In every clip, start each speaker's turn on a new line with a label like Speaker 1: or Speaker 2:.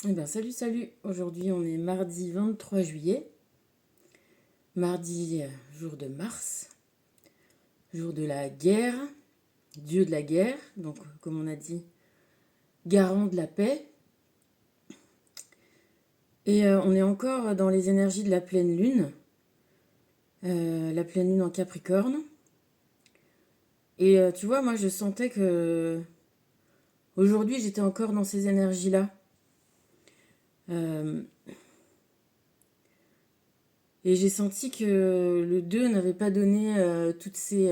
Speaker 1: Eh ben, salut, salut. Aujourd'hui, on est mardi 23 juillet. Mardi, jour de Mars, jour de la guerre, dieu de la guerre, donc comme on a dit, garant de la paix. Et on est encore dans les énergies de la pleine lune en Capricorne. Et tu vois, moi, je sentais que aujourd'hui, j'étais encore dans ces énergies-là. Euh, et j'ai senti que le 2 n'avait pas donné tous ces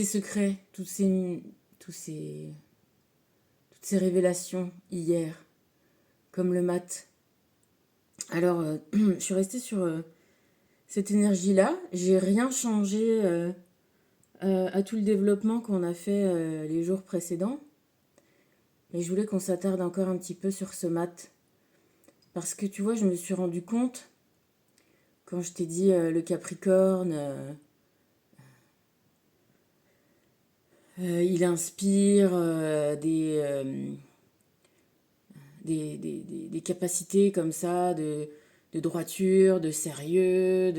Speaker 1: secrets, tous ces, toutes ces révélations hier, comme le mat. Alors, je suis restée sur cette énergie-là. J'ai rien changé à tout le développement qu'on a fait les jours précédents. Mais je voulais qu'on s'attarde encore un petit peu sur ce mat. Parce que tu vois, je me suis rendu compte, quand je t'ai dit le Capricorne, il inspire des capacités comme ça, de droiture, de sérieux,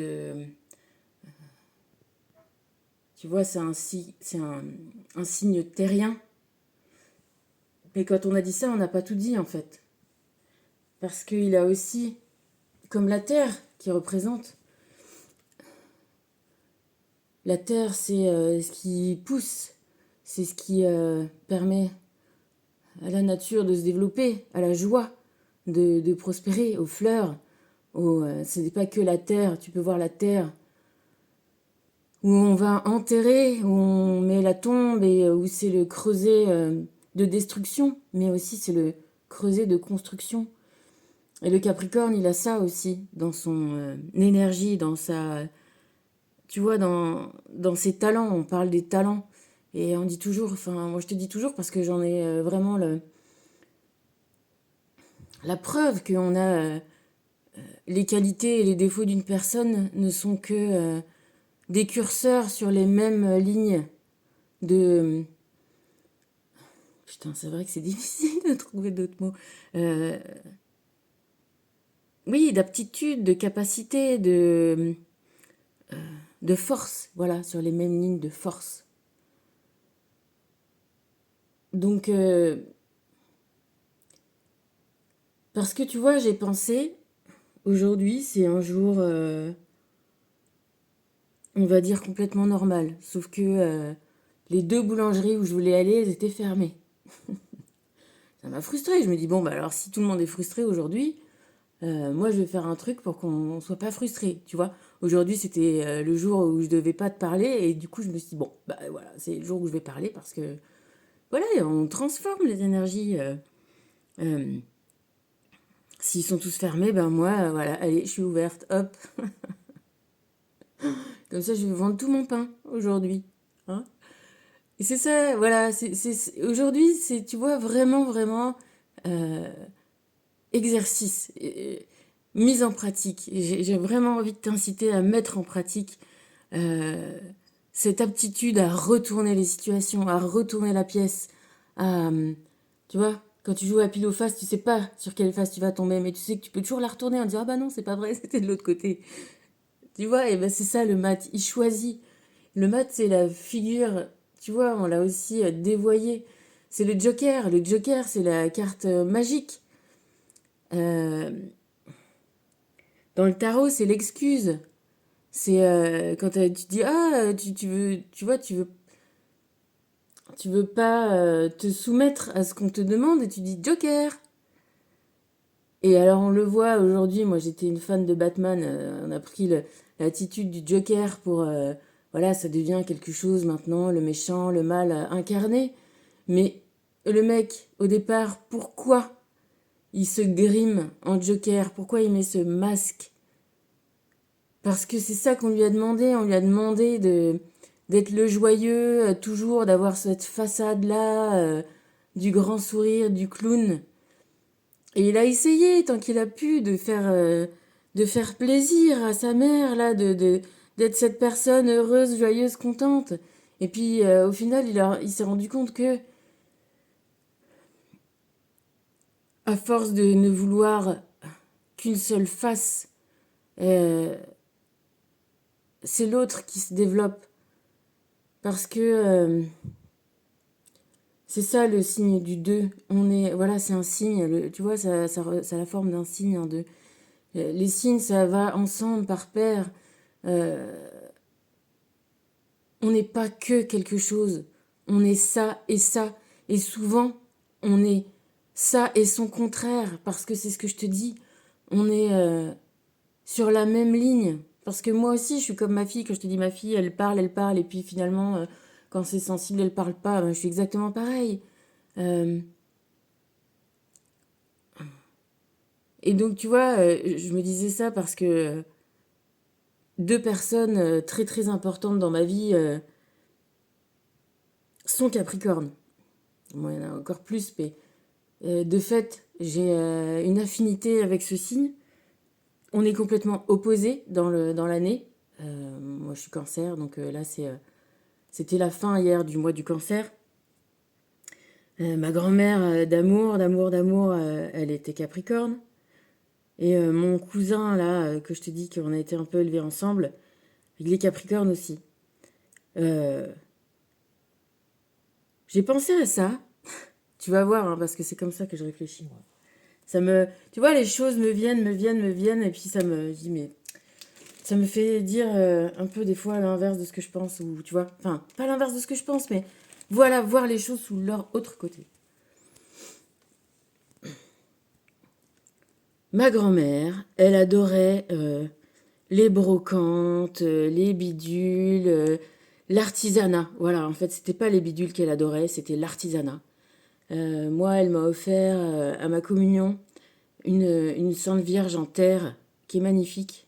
Speaker 1: tu vois, un signe terrien. Mais quand on a dit ça, on n'a pas tout dit en fait. Parce qu'il a aussi, comme la Terre qui représente, la Terre c'est ce qui pousse, c'est ce qui permet à la nature de se développer, à la joie de prospérer, aux fleurs. Ce n'est pas que la Terre, tu peux voir la Terre où on va enterrer, où on met la tombe et où c'est le creuset de destruction, mais aussi c'est le creuset de construction. Et le Capricorne, il a ça aussi dans son énergie, dans sa, tu vois, dans ses talents. On parle des talents et on dit toujours, enfin, moi je te dis toujours parce que j'en ai vraiment la preuve qu'on a les qualités et les défauts d'une personne ne sont que des curseurs sur les mêmes lignes de. Putain, c'est vrai que c'est difficile de trouver d'autres mots. Euh, oui, d'aptitude, de capacité, de force, voilà, sur les mêmes lignes de force. Donc, parce que tu vois, j'ai pensé, aujourd'hui, c'est un jour, on va dire, complètement normal. Sauf que les deux boulangeries où je voulais aller, elles étaient fermées. Ça m'a frustrée. Je me dis, bon, bah alors si tout le monde est frustré aujourd'hui, moi je vais faire un truc pour qu'on soit pas frustré, tu vois. Aujourd'hui, c'était le jour où je devais pas te parler et du coup, je me suis dit, bon, bah voilà, c'est le jour où je vais parler parce que, voilà, on transforme les énergies. Euh, S'ils sont tous fermés, ben moi, voilà, allez, je suis ouverte, hop. Comme ça, je vais vendre tout mon pain aujourd'hui. Hein. Et c'est ça, voilà, aujourd'hui, c'est, tu vois, vraiment, vraiment euh, exercice, mise en pratique. J'ai vraiment envie de t'inciter à mettre en pratique euh, cette aptitude à retourner les situations, à retourner la pièce, à, tu vois, quand tu joues à pile ou face, tu sais pas sur quelle face tu vas tomber, mais tu sais que tu peux toujours la retourner en disant ah bah non, c'est pas vrai, c'était de l'autre côté. Tu vois, et ben c'est ça le mat, il choisit. Le mat, c'est la figure, tu vois, on l'a aussi dévoyé. C'est le Joker. Le Joker, c'est la carte magique. Euh, dans le tarot, c'est l'excuse. C'est quand tu dis ah tu veux tu vois tu veux pas te soumettre à ce qu'on te demande et tu dis Joker. Et alors on le voit aujourd'hui, moi j'étais une fan de Batman, on a pris l'attitude du Joker pour voilà, ça devient quelque chose maintenant, le méchant, le mal incarné. Mais le mec au départ, pourquoi il se grime en Joker? Pourquoi il met ce masque? Parce que c'est ça qu'on lui a demandé. On lui a demandé d'être le joyeux, toujours d'avoir cette façade-là, du grand sourire, du clown. Et il a essayé, tant qu'il a pu, de faire plaisir à sa mère, là, d'être cette personne heureuse, joyeuse, contente. Et puis, au final, il s'est rendu compte que à force de ne vouloir qu'une seule face, euh, c'est l'autre qui se développe. Parce que c'est ça le signe du 2. On est, voilà, c'est un signe. Tu vois, ça a la forme d'un signe, un 2. Les signes, ça va ensemble, par paire. Euh, on n'est pas que quelque chose. On est ça et ça. Et souvent, on est ça et son contraire. Parce que c'est ce que je te dis. On est sur la même ligne. Parce que moi aussi, je suis comme ma fille. Quand je te dis ma fille, elle parle. Et puis finalement, quand c'est sensible, elle parle pas. Ben, je suis exactement pareil. Euh, et donc, tu vois, je me disais ça parce que deux personnes très très importantes dans ma vie sont Capricorne. Moi, il y en a encore plus, mais de fait, j'ai une affinité avec ce signe. On est complètement opposés dans l'année. Moi, je suis Cancer, donc là, c'était la fin hier du mois du Cancer. Ma grand-mère d'amour, elle était Capricorne. Et mon cousin, là, que je te dis qu'on a été un peu élevés ensemble, il est Capricorne aussi. Euh, j'ai pensé à ça. Tu vas voir, hein, parce que c'est comme ça que je réfléchis, moi. Tu vois, les choses me viennent, et puis je dis, mais ça me fait dire un peu des fois l'inverse de ce que je pense, ou tu vois, enfin, pas l'inverse de ce que je pense, mais voilà, voir les choses sous leur autre côté. Ma grand-mère, elle adorait les brocantes, les bidules, l'artisanat. Voilà, en fait, c'était pas les bidules qu'elle adorait, c'était l'artisanat. Moi, elle m'a offert à ma communion une Sainte Vierge en terre qui est magnifique,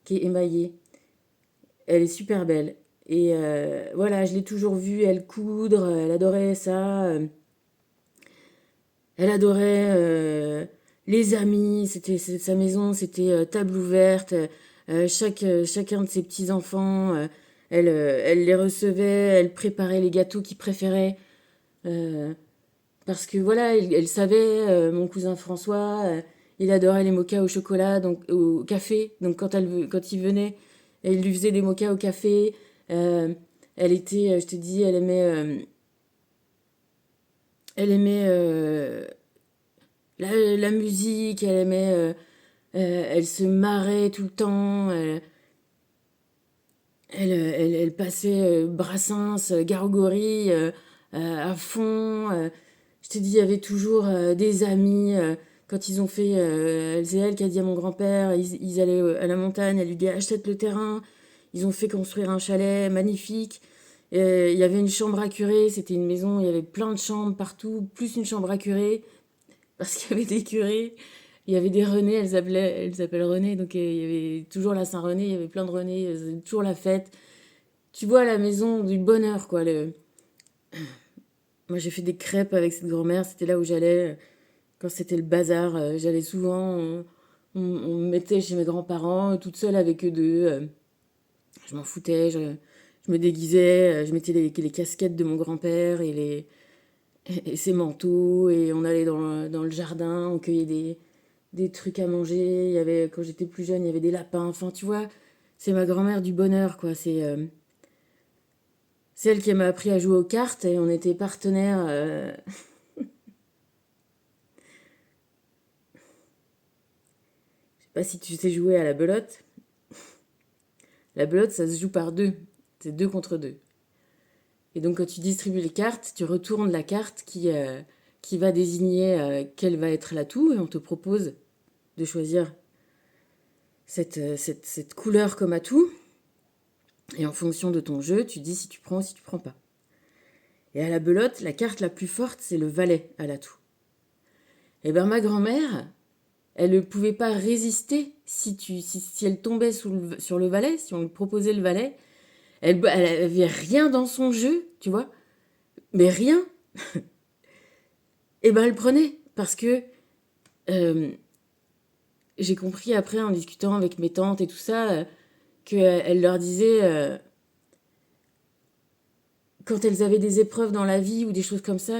Speaker 1: qui est émaillée. Elle est super belle. Et voilà, je l'ai toujours vue, elle coudre, elle adorait ça. Elle adorait les amis, sa maison, c'était table ouverte. Chacun de ses petits-enfants, elle les recevait, elle préparait les gâteaux qu'il préférait. Euh, Parce que voilà, elle savait, mon cousin François, il adorait les mochas au chocolat, donc au café. Donc quand il venait, elle lui faisait des mochas au café. Euh, Elle était, je te dis, elle aimait la musique, elle aimait, elle se marrait tout le temps. Elle passait Brassens, Gargory à fond. Je te dis, il y avait toujours des amis. Quand ils ont fait, c'est elle qui a dit à mon grand-père, ils allaient à la montagne, elle lui dit achète le terrain. Ils ont fait construire un chalet magnifique. Il y avait une chambre à curer, c'était une maison, il y avait plein de chambres partout, plus une chambre à curer, parce qu'il y avait des curés. Il y avait des René, elles s'appellent René, donc il y avait toujours la Saint-René, il y avait plein de René, c'était toujours la fête. Tu vois, la maison du bonheur, quoi. Moi, j'ai fait des crêpes avec cette grand-mère. C'était là où j'allais quand c'était le bazar. J'allais souvent. On me mettait chez mes grands-parents, toute seule avec eux deux. Je m'en foutais. Je me déguisais. Je mettais les casquettes de mon grand-père et ses manteaux. Et on allait dans le jardin. On cueillait des trucs à manger. Quand j'étais plus jeune, il y avait des lapins. Enfin, tu vois, c'est ma grand-mère du bonheur, quoi. C'est elle qui m'a appris à jouer aux cartes et on était partenaires. Je sais pas si tu sais jouer à la belote. La belote, ça se joue par deux. C'est deux contre deux. Et donc, quand tu distribues les cartes, tu retournes la carte qui va désigner quelle va être l'atout et on te propose de choisir cette couleur comme atout. Et en fonction de ton jeu, tu dis si tu prends ou si tu prends pas. Et à la belote, la carte la plus forte, c'est le valet à l'atout. Et ben ma grand-mère, elle ne pouvait pas résister si elle tombait sur le valet, si on lui proposait le valet. Elle avait rien dans son jeu, tu vois, mais rien. Et ben elle prenait parce que euh, j'ai compris après en discutant avec mes tantes et tout ça qu'elle leur disait quand elles avaient des épreuves dans la vie ou des choses comme ça,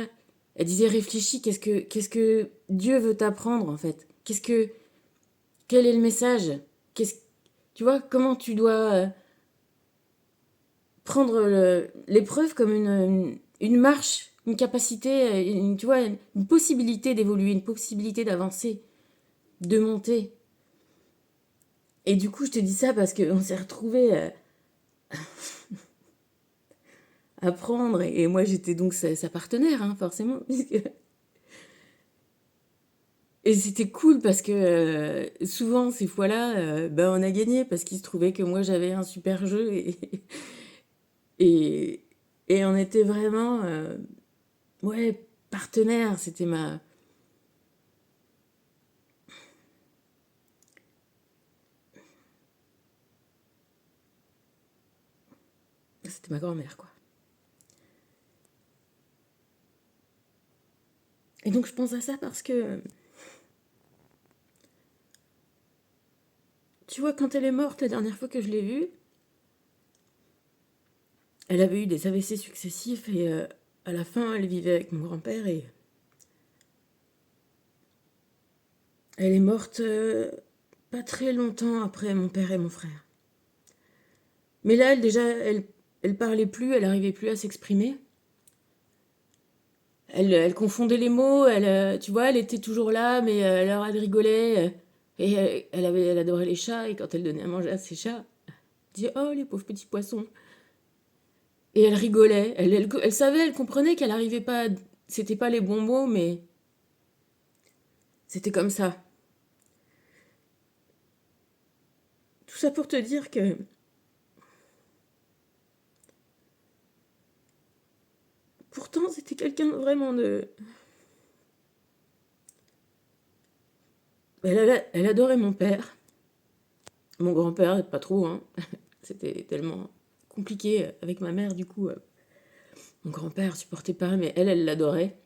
Speaker 1: Elle disait, réfléchis, qu'est-ce que Dieu veut t'apprendre en fait? Quel est le message? Qu'est-ce, tu vois, comment tu dois prendre l'épreuve comme une marche, une capacité, tu vois, une possibilité d'évoluer, une possibilité d'avancer, de monter. Et du coup, je te dis ça parce qu'on s'est retrouvés à prendre, et moi j'étais donc sa partenaire, hein, forcément. Et c'était cool parce que souvent, ces fois-là, ben, on a gagné parce qu'il se trouvait que moi j'avais un super jeu et, et on était vraiment ouais, partenaires. C'était ma grand-mère, quoi. Et donc je pense à ça parce que, tu vois, quand elle est morte la dernière fois que je l'ai vue, elle avait eu des AVC successifs et à la fin, elle vivait avec mon grand-père et elle est morte pas très longtemps après mon père et mon frère. Mais là, elle parlait plus, elle arrivait plus à s'exprimer. Elle confondait les mots, tu vois, elle était toujours là, mais alors elle rigolait. Et elle adorait les chats, et quand elle donnait à manger à ses chats, elle disait oh, les pauvres petits poissons. Et elle rigolait. Elle savait, elle comprenait qu'elle n'arrivait pas. C'était pas les bons mots, mais c'était comme ça. Tout ça pour te dire que pourtant, c'était quelqu'un vraiment de. Elle adorait mon père. Mon grand-père, pas trop, hein. C'était tellement compliqué avec ma mère, du coup. Mon grand-père supportait pas, mais elle l'adorait.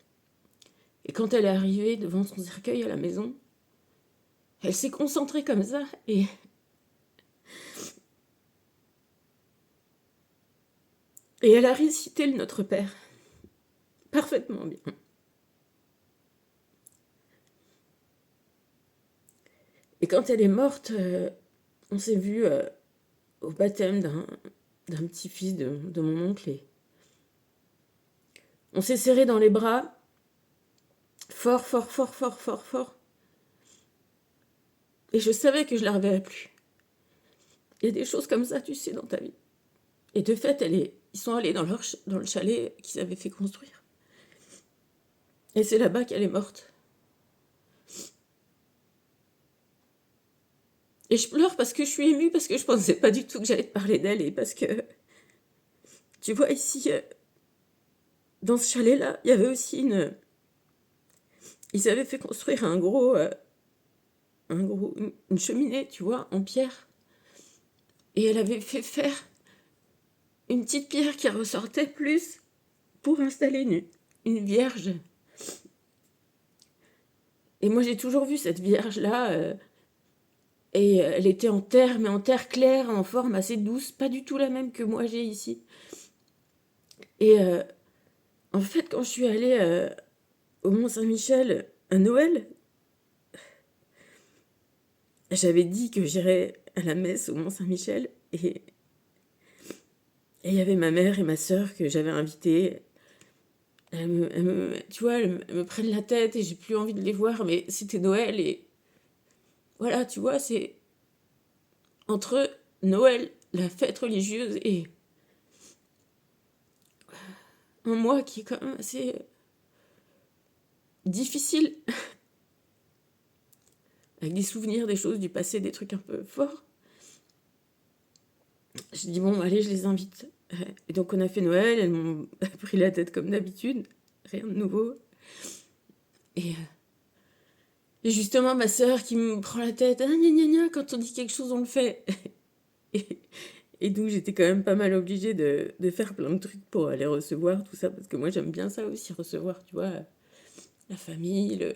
Speaker 1: Et quand elle est arrivée devant son cercueil à la maison, elle s'est concentrée comme ça et elle a récité le Notre Père parfaitement bien. Et quand elle est morte, on s'est vu au baptême d'un petit-fils de mon oncle et on s'est serré dans les bras fort, fort, fort, fort, fort, fort. Et je savais que je la reverrais plus. Il y a des choses comme ça, tu sais, dans ta vie. Et de fait, ils sont allés dans le chalet qu'ils avaient fait construire. Et c'est là-bas qu'elle est morte. Et je pleure parce que je suis émue, parce que je pensais pas du tout que j'allais te parler d'elle, et parce que, tu vois, ici, dans ce chalet-là, il y avait aussi Ils avaient fait construire une cheminée, tu vois, en pierre. Et elle avait fait faire une petite pierre qui ressortait plus pour installer une vierge. Et moi, j'ai toujours vu cette vierge-là, et elle était en terre, mais en terre claire, en forme assez douce, pas du tout la même que moi j'ai ici. Et en fait, quand je suis allée au Mont-Saint-Michel à Noël, j'avais dit que j'irais à la messe au Mont-Saint-Michel, et il y avait ma mère et ma sœur que j'avais invitées. Tu vois, elles me prennent la tête et j'ai plus envie de les voir, mais c'était Noël et voilà, tu vois, c'est entre Noël, la fête religieuse, et un mois qui est quand même assez difficile, avec des souvenirs, des choses du passé, des trucs un peu forts. J'ai dit, bon, allez, je les invite. Et donc, on a fait Noël, elles m'ont pris la tête comme d'habitude, rien de nouveau. Et, et justement, ma sœur qui me prend la tête, ah, gna gna gna, quand on dit quelque chose, on le fait. Et, et donc, j'étais quand même pas mal obligée de faire plein de trucs pour aller recevoir tout ça, parce que moi, j'aime bien ça aussi, recevoir, tu vois, la famille,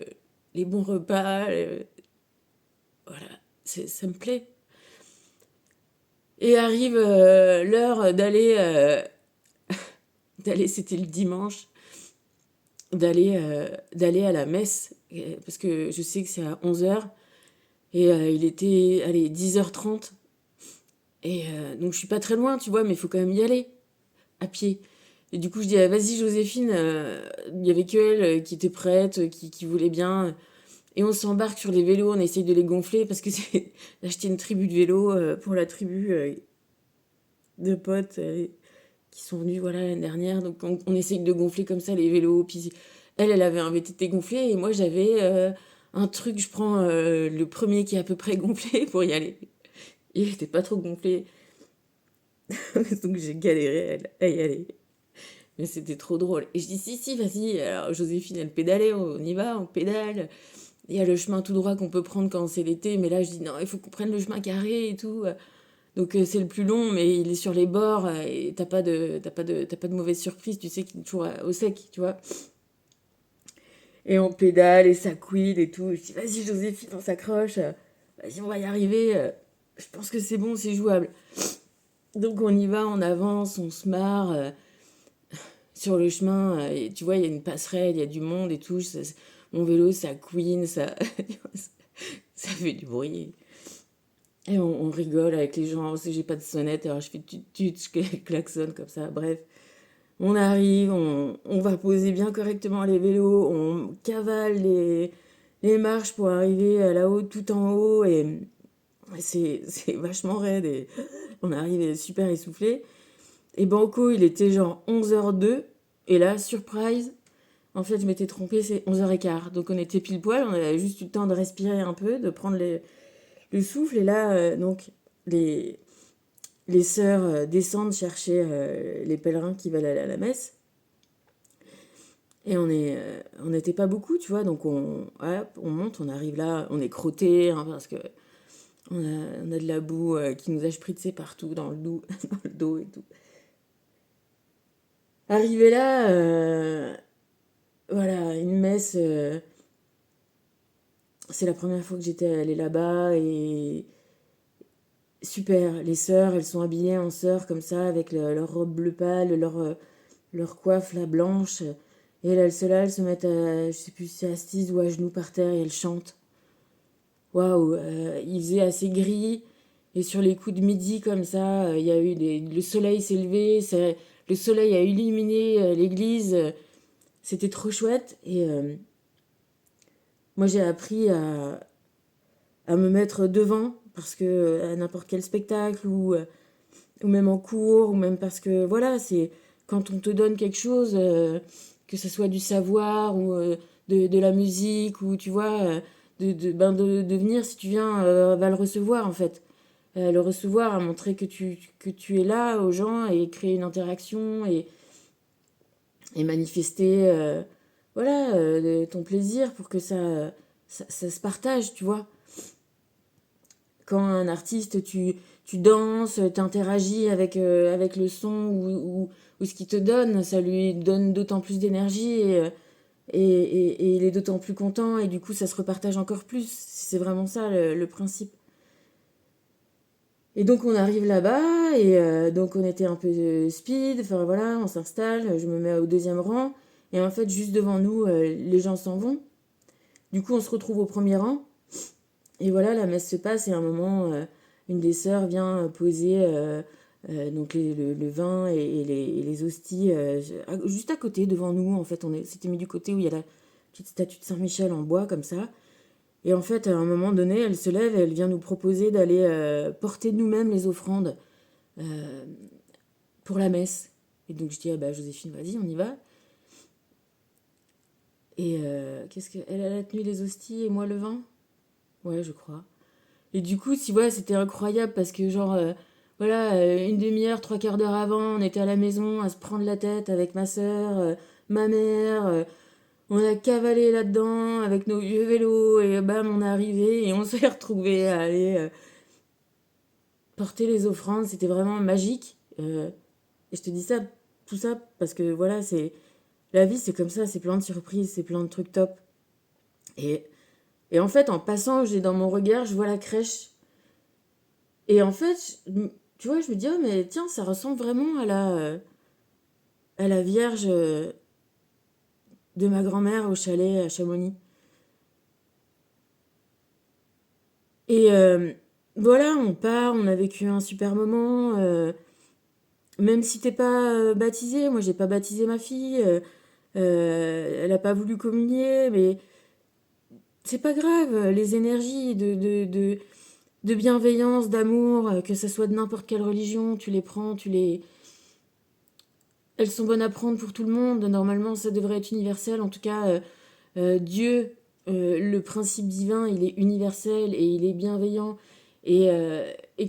Speaker 1: les bons repas, voilà, ça me plaît. Et arrive l'heure d'aller, c'était le dimanche, d'aller à la messe, parce que je sais que c'est à 11h, et il était, allez, 10h30, et donc je suis pas très loin, tu vois, mais il faut quand même y aller, à pied. Et du coup, je dis, ah, vas-y, Joséphine, il y avait que elle qui était prête, qui voulait bien. Et on s'embarque sur les vélos, on essaye de les gonfler parce que c'est d'acheter une tribu de vélos pour la tribu de potes qui sont venus voilà, l'année dernière. Donc on essaye de gonfler comme ça les vélos. Puis elle, elle avait un VTT gonflé et moi j'avais un truc, je prends le premier qui est à peu près gonflé pour y aller. Il était pas trop gonflé, donc j'ai galéré à y aller. Mais c'était trop drôle. Et je dis si, si, vas-y. Alors Joséphine, elle pédalait, on y va, on pédale. Il y a le chemin tout droit qu'on peut prendre quand c'est l'été, mais là je dis non, il faut qu'on prenne le chemin carré et tout. Donc c'est le plus long, mais il est sur les bords et t'as pas de mauvaise surprise, tu sais qu'il est toujours au sec, tu vois. Et on pédale et ça couine et tout. Je dis vas-y Joséphine, on s'accroche, vas-y on va y arriver. Je pense que c'est bon, c'est jouable. Donc on y va, on avance, on se marre sur le chemin. Et tu vois, il y a une passerelle, il y a du monde et tout. Mon vélo, ça couine, ça, ça fait du bruit. Et on rigole avec les gens. Aussi, j'ai pas de sonnette, alors je fais tut, je klaxonne comme ça. Bref, on arrive, on va poser bien correctement les vélos, on cavale les marches pour arriver là-haut, tout en haut. Et c'est vachement raide. Et on arrive super essoufflé. Et Banco, il était genre 11h02. Et là, surprise, en fait, je m'étais trompée, c'est 11h15. Donc on était pile poil, on avait juste eu le temps de respirer un peu, de prendre le souffle. Et là, donc, les, les sœurs descendent chercher les pèlerins qui veulent aller à la messe. Et on n'était pas beaucoup, tu vois, donc hop, on monte, on arrive là, on est crotté, hein, parce que on a de la boue qui nous a spritzé partout, dans le dos et tout. Arrivé là, voilà, une messe, c'est la première fois que j'étais allée là-bas, et super, les sœurs, elles sont habillées en sœurs comme ça, avec leur robe bleu pâle, leur coiffe là blanche. Et là, elles se mettent à, je sais plus si c'est assises ou à genoux par terre et elles chantent. Waouh, il faisait assez gris. Et sur les coups de midi comme ça, il y a eu le soleil s'est levé, le soleil a illuminé l'église. C'était trop chouette. Et moi, j'ai appris à me mettre devant parce que à n'importe quel spectacle ou même en cours, ou même parce que voilà, c'est quand on te donne quelque chose, que ce soit du savoir ou de la musique, ou tu vois, de venir, si tu viens, va le recevoir en fait. Le recevoir à montrer que tu es là aux gens et créer une interaction et manifester voilà, ton plaisir pour que ça se partage, tu vois. Quand un artiste, tu danses, t'interagis avec le son ou ce qu'il te donne, ça lui donne d'autant plus d'énergie et il est d'autant plus content et du coup ça se repartage encore plus. C'est vraiment ça le principe. Et donc on arrive là-bas et donc on était un peu speed, enfin voilà, on s'installe, je me mets au deuxième rang et en fait juste devant nous les gens s'en vont. Du coup on se retrouve au premier rang. Et voilà, la messe se passe et à un moment, une des sœurs vient poser donc le vin et les hosties juste à côté, devant nous. En fait, c'était mis du côté où il y a la petite statue de Saint-Michel en bois, comme ça. Et en fait, à un moment donné, elle se lève et elle vient nous proposer d'aller porter nous-mêmes les offrandes euh, pour la messe. Et donc je dis, ah bah Joséphine, vas-y, on y va. Et qu'est-ce que... Elle a la tenue les hosties et moi le vin. Ouais, je crois. Et du coup, tu vois, c'était incroyable parce que, genre, voilà, une demi-heure, trois quarts d'heure avant, on était à la maison à se prendre la tête avec ma sœur, ma mère. On a cavalé là-dedans avec nos vieux vélos et bam, on est arrivé et on s'est retrouvés à aller porter les offrandes. C'était vraiment magique. Et je te dis ça, tout ça, parce que voilà, c'est la vie, c'est comme ça, c'est plein de surprises, c'est plein de trucs top. Et, et en fait, en passant, j'ai dans mon regard, je vois la crèche. Et en fait, tu vois, je me dis, oh, mais tiens, ça ressemble vraiment à la Vierge de ma grand-mère au chalet à Chamonix. Et voilà, on part, on a vécu un super moment. Même si t'es pas baptisé, moi j'ai pas baptisé ma fille, elle a pas voulu communier, mais c'est pas grave, les énergies de bienveillance, d'amour, que ça soit de n'importe quelle religion, tu les prends, elles sont bonnes à prendre pour tout le monde, normalement ça devrait être universel, en tout cas Dieu, le principe divin, il est universel et il est bienveillant. Et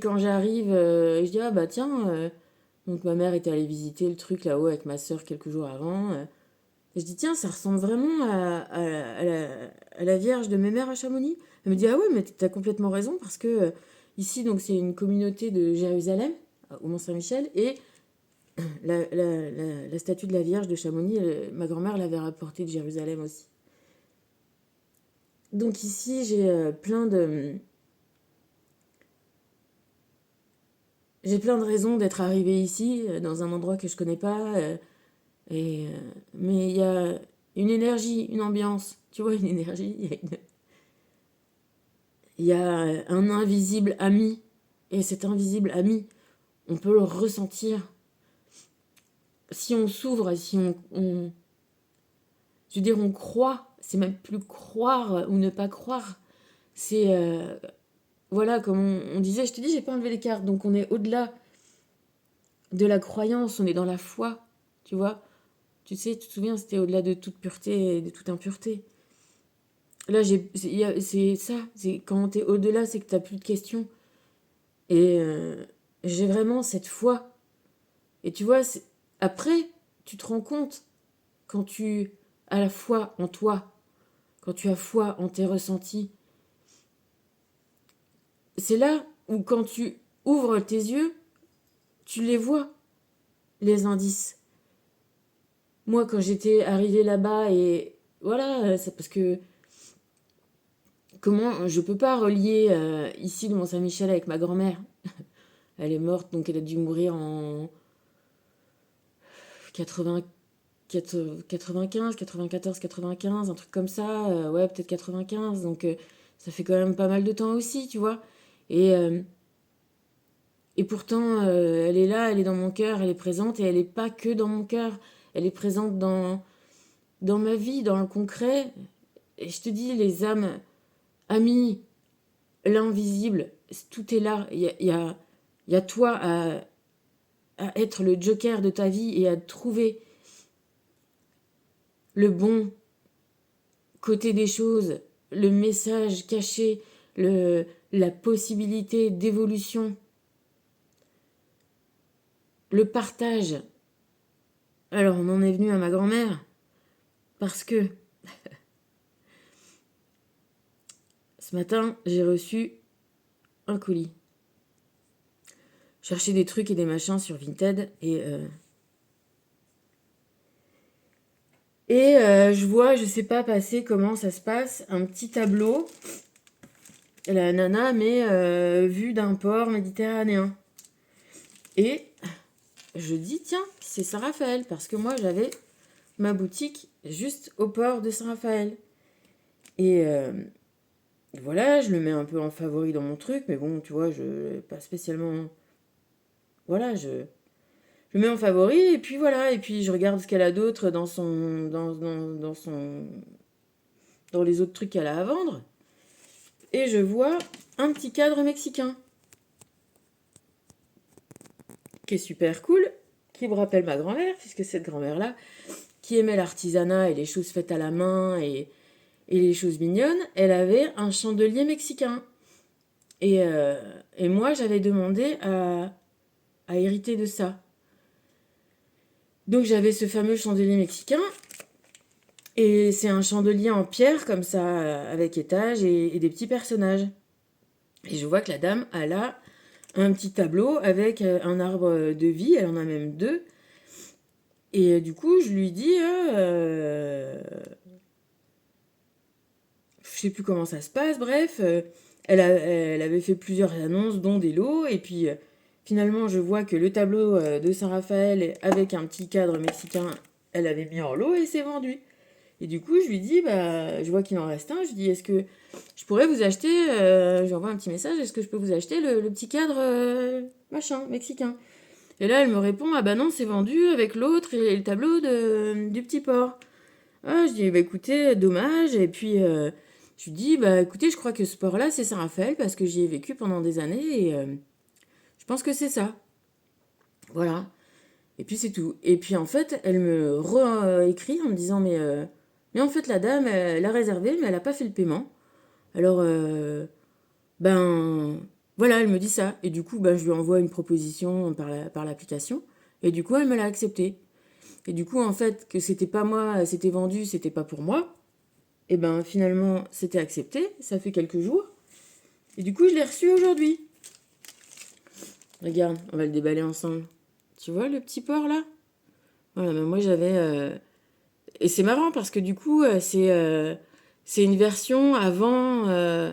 Speaker 1: quand j'arrive, je dis, ah bah tiens, donc ma mère était allée visiter le truc là-haut avec ma soeur quelques jours avant. Et je dis, tiens, ça ressemble vraiment à la Vierge de mes mères à Chamonix. Elle me dit, ah ouais, mais t'as complètement raison, parce que ici, donc c'est une communauté de Jérusalem, au Mont-Saint-Michel, et la statue de la Vierge de Chamonix, ma grand-mère l'avait rapportée de Jérusalem aussi. Donc ici, j'ai plein de raisons d'être arrivée ici, dans un endroit que je connais pas, mais il y a une énergie, une ambiance, tu vois, une énergie, il y a un invisible ami, et cet invisible ami, on peut le ressentir si on s'ouvre, si je veux dire, on croit, c'est même plus croire ou ne pas croire, c'est, voilà, comme on disait, je te dis, j'ai pas enlevé les cartes, donc on est au-delà de la croyance, on est dans la foi, tu vois. Tu sais, tu te souviens, c'était au-delà de toute pureté et de toute impureté. Là, c'est ça, c'est quand t'es au-delà, c'est que t'as plus de questions. Et j'ai vraiment cette foi. Et tu vois, après, tu te rends compte, quand tu as la foi en toi, quand tu as foi en tes ressentis, c'est là où quand tu ouvres tes yeux, tu les vois, les indices. Moi, quand j'étais arrivée là-bas, et voilà, c'est parce que comment je peux pas relier ici de Mont-Saint-Michel avec ma grand-mère. Elle est morte, donc elle a dû mourir en 80, 95, 94, 95, un truc comme ça. Ouais, peut-être 95. Donc ça fait quand même pas mal de temps aussi, tu vois. Et, euh, et pourtant, elle est là, elle est dans mon cœur, elle est présente, et elle est pas que dans mon cœur. Elle est présente dans ma vie, dans le concret. Et je te dis, les âmes amies, l'invisible, tout est là. Il y a toi à être le joker de ta vie et à trouver le bon côté des choses, le message caché, la possibilité d'évolution, le partage. Alors on en est venu à ma grand-mère parce que ce matin j'ai reçu un colis. Je cherchais des trucs et des machins sur Vinted et je vois, je sais pas passer comment ça se passe, un petit tableau. La nana met vue d'un port méditerranéen. Et je dis, tiens, c'est Saint-Raphaël, parce que moi j'avais ma boutique juste au port de Saint-Raphaël. Et voilà, je le mets un peu en favori dans mon truc, mais bon, tu vois, je pas spécialement. Voilà, je le mets en favori, et puis voilà, et puis je regarde ce qu'elle a d'autre dans les autres trucs qu'elle a à vendre, et je vois un petit cadre mexicain qui est super cool, qui me rappelle ma grand-mère, puisque cette grand-mère-là, qui aimait l'artisanat et les choses faites à la main et les choses mignonnes, elle avait un chandelier mexicain. Et moi, j'avais demandé à hériter de ça. Donc j'avais ce fameux chandelier mexicain, et c'est un chandelier en pierre, comme ça, avec étage et des petits personnages. Et je vois que la dame, elle a un petit tableau avec un arbre de vie, elle en a même deux. Et du coup, je lui dis, je sais plus comment ça se passe, bref, elle avait fait plusieurs annonces, dont des lots, et puis finalement, je vois que le tableau de Saint-Raphaël, avec un petit cadre mexicain, elle avait mis en lot et c'est vendu. Et du coup, je lui dis, bah, je vois qu'il en reste un. Je lui dis, est-ce que je pourrais vous acheter, je lui envoie un petit message, est-ce que je peux vous acheter le petit cadre machin, mexicain? Et là, elle me répond, ah bah non, c'est vendu avec l'autre et le tableau du petit porc. Ah, je dis, bah écoutez, dommage. Et puis, je lui dis, bah écoutez, je crois que ce port-là, c'est Saint-Raphaël parce que j'y ai vécu pendant des années et je pense que c'est ça. Voilà. Et puis c'est tout. Et puis en fait, elle me réécrit en me disant, mais en fait, la dame, elle a réservé, mais elle n'a pas fait le paiement. Alors, ben, voilà, elle me dit ça. Et du coup, ben, je lui envoie une proposition par l'application. Et du coup, elle me l'a accepté. Et du coup, en fait, que c'était pas moi, c'était vendu, c'était pas pour moi. Et ben, finalement, c'était accepté. Ça fait quelques jours. Et du coup, je l'ai reçu aujourd'hui. Regarde, on va le déballer ensemble. Tu vois le petit porc là? Voilà, ben moi j'avais. Et c'est marrant parce que du coup, c'est une version avant. Je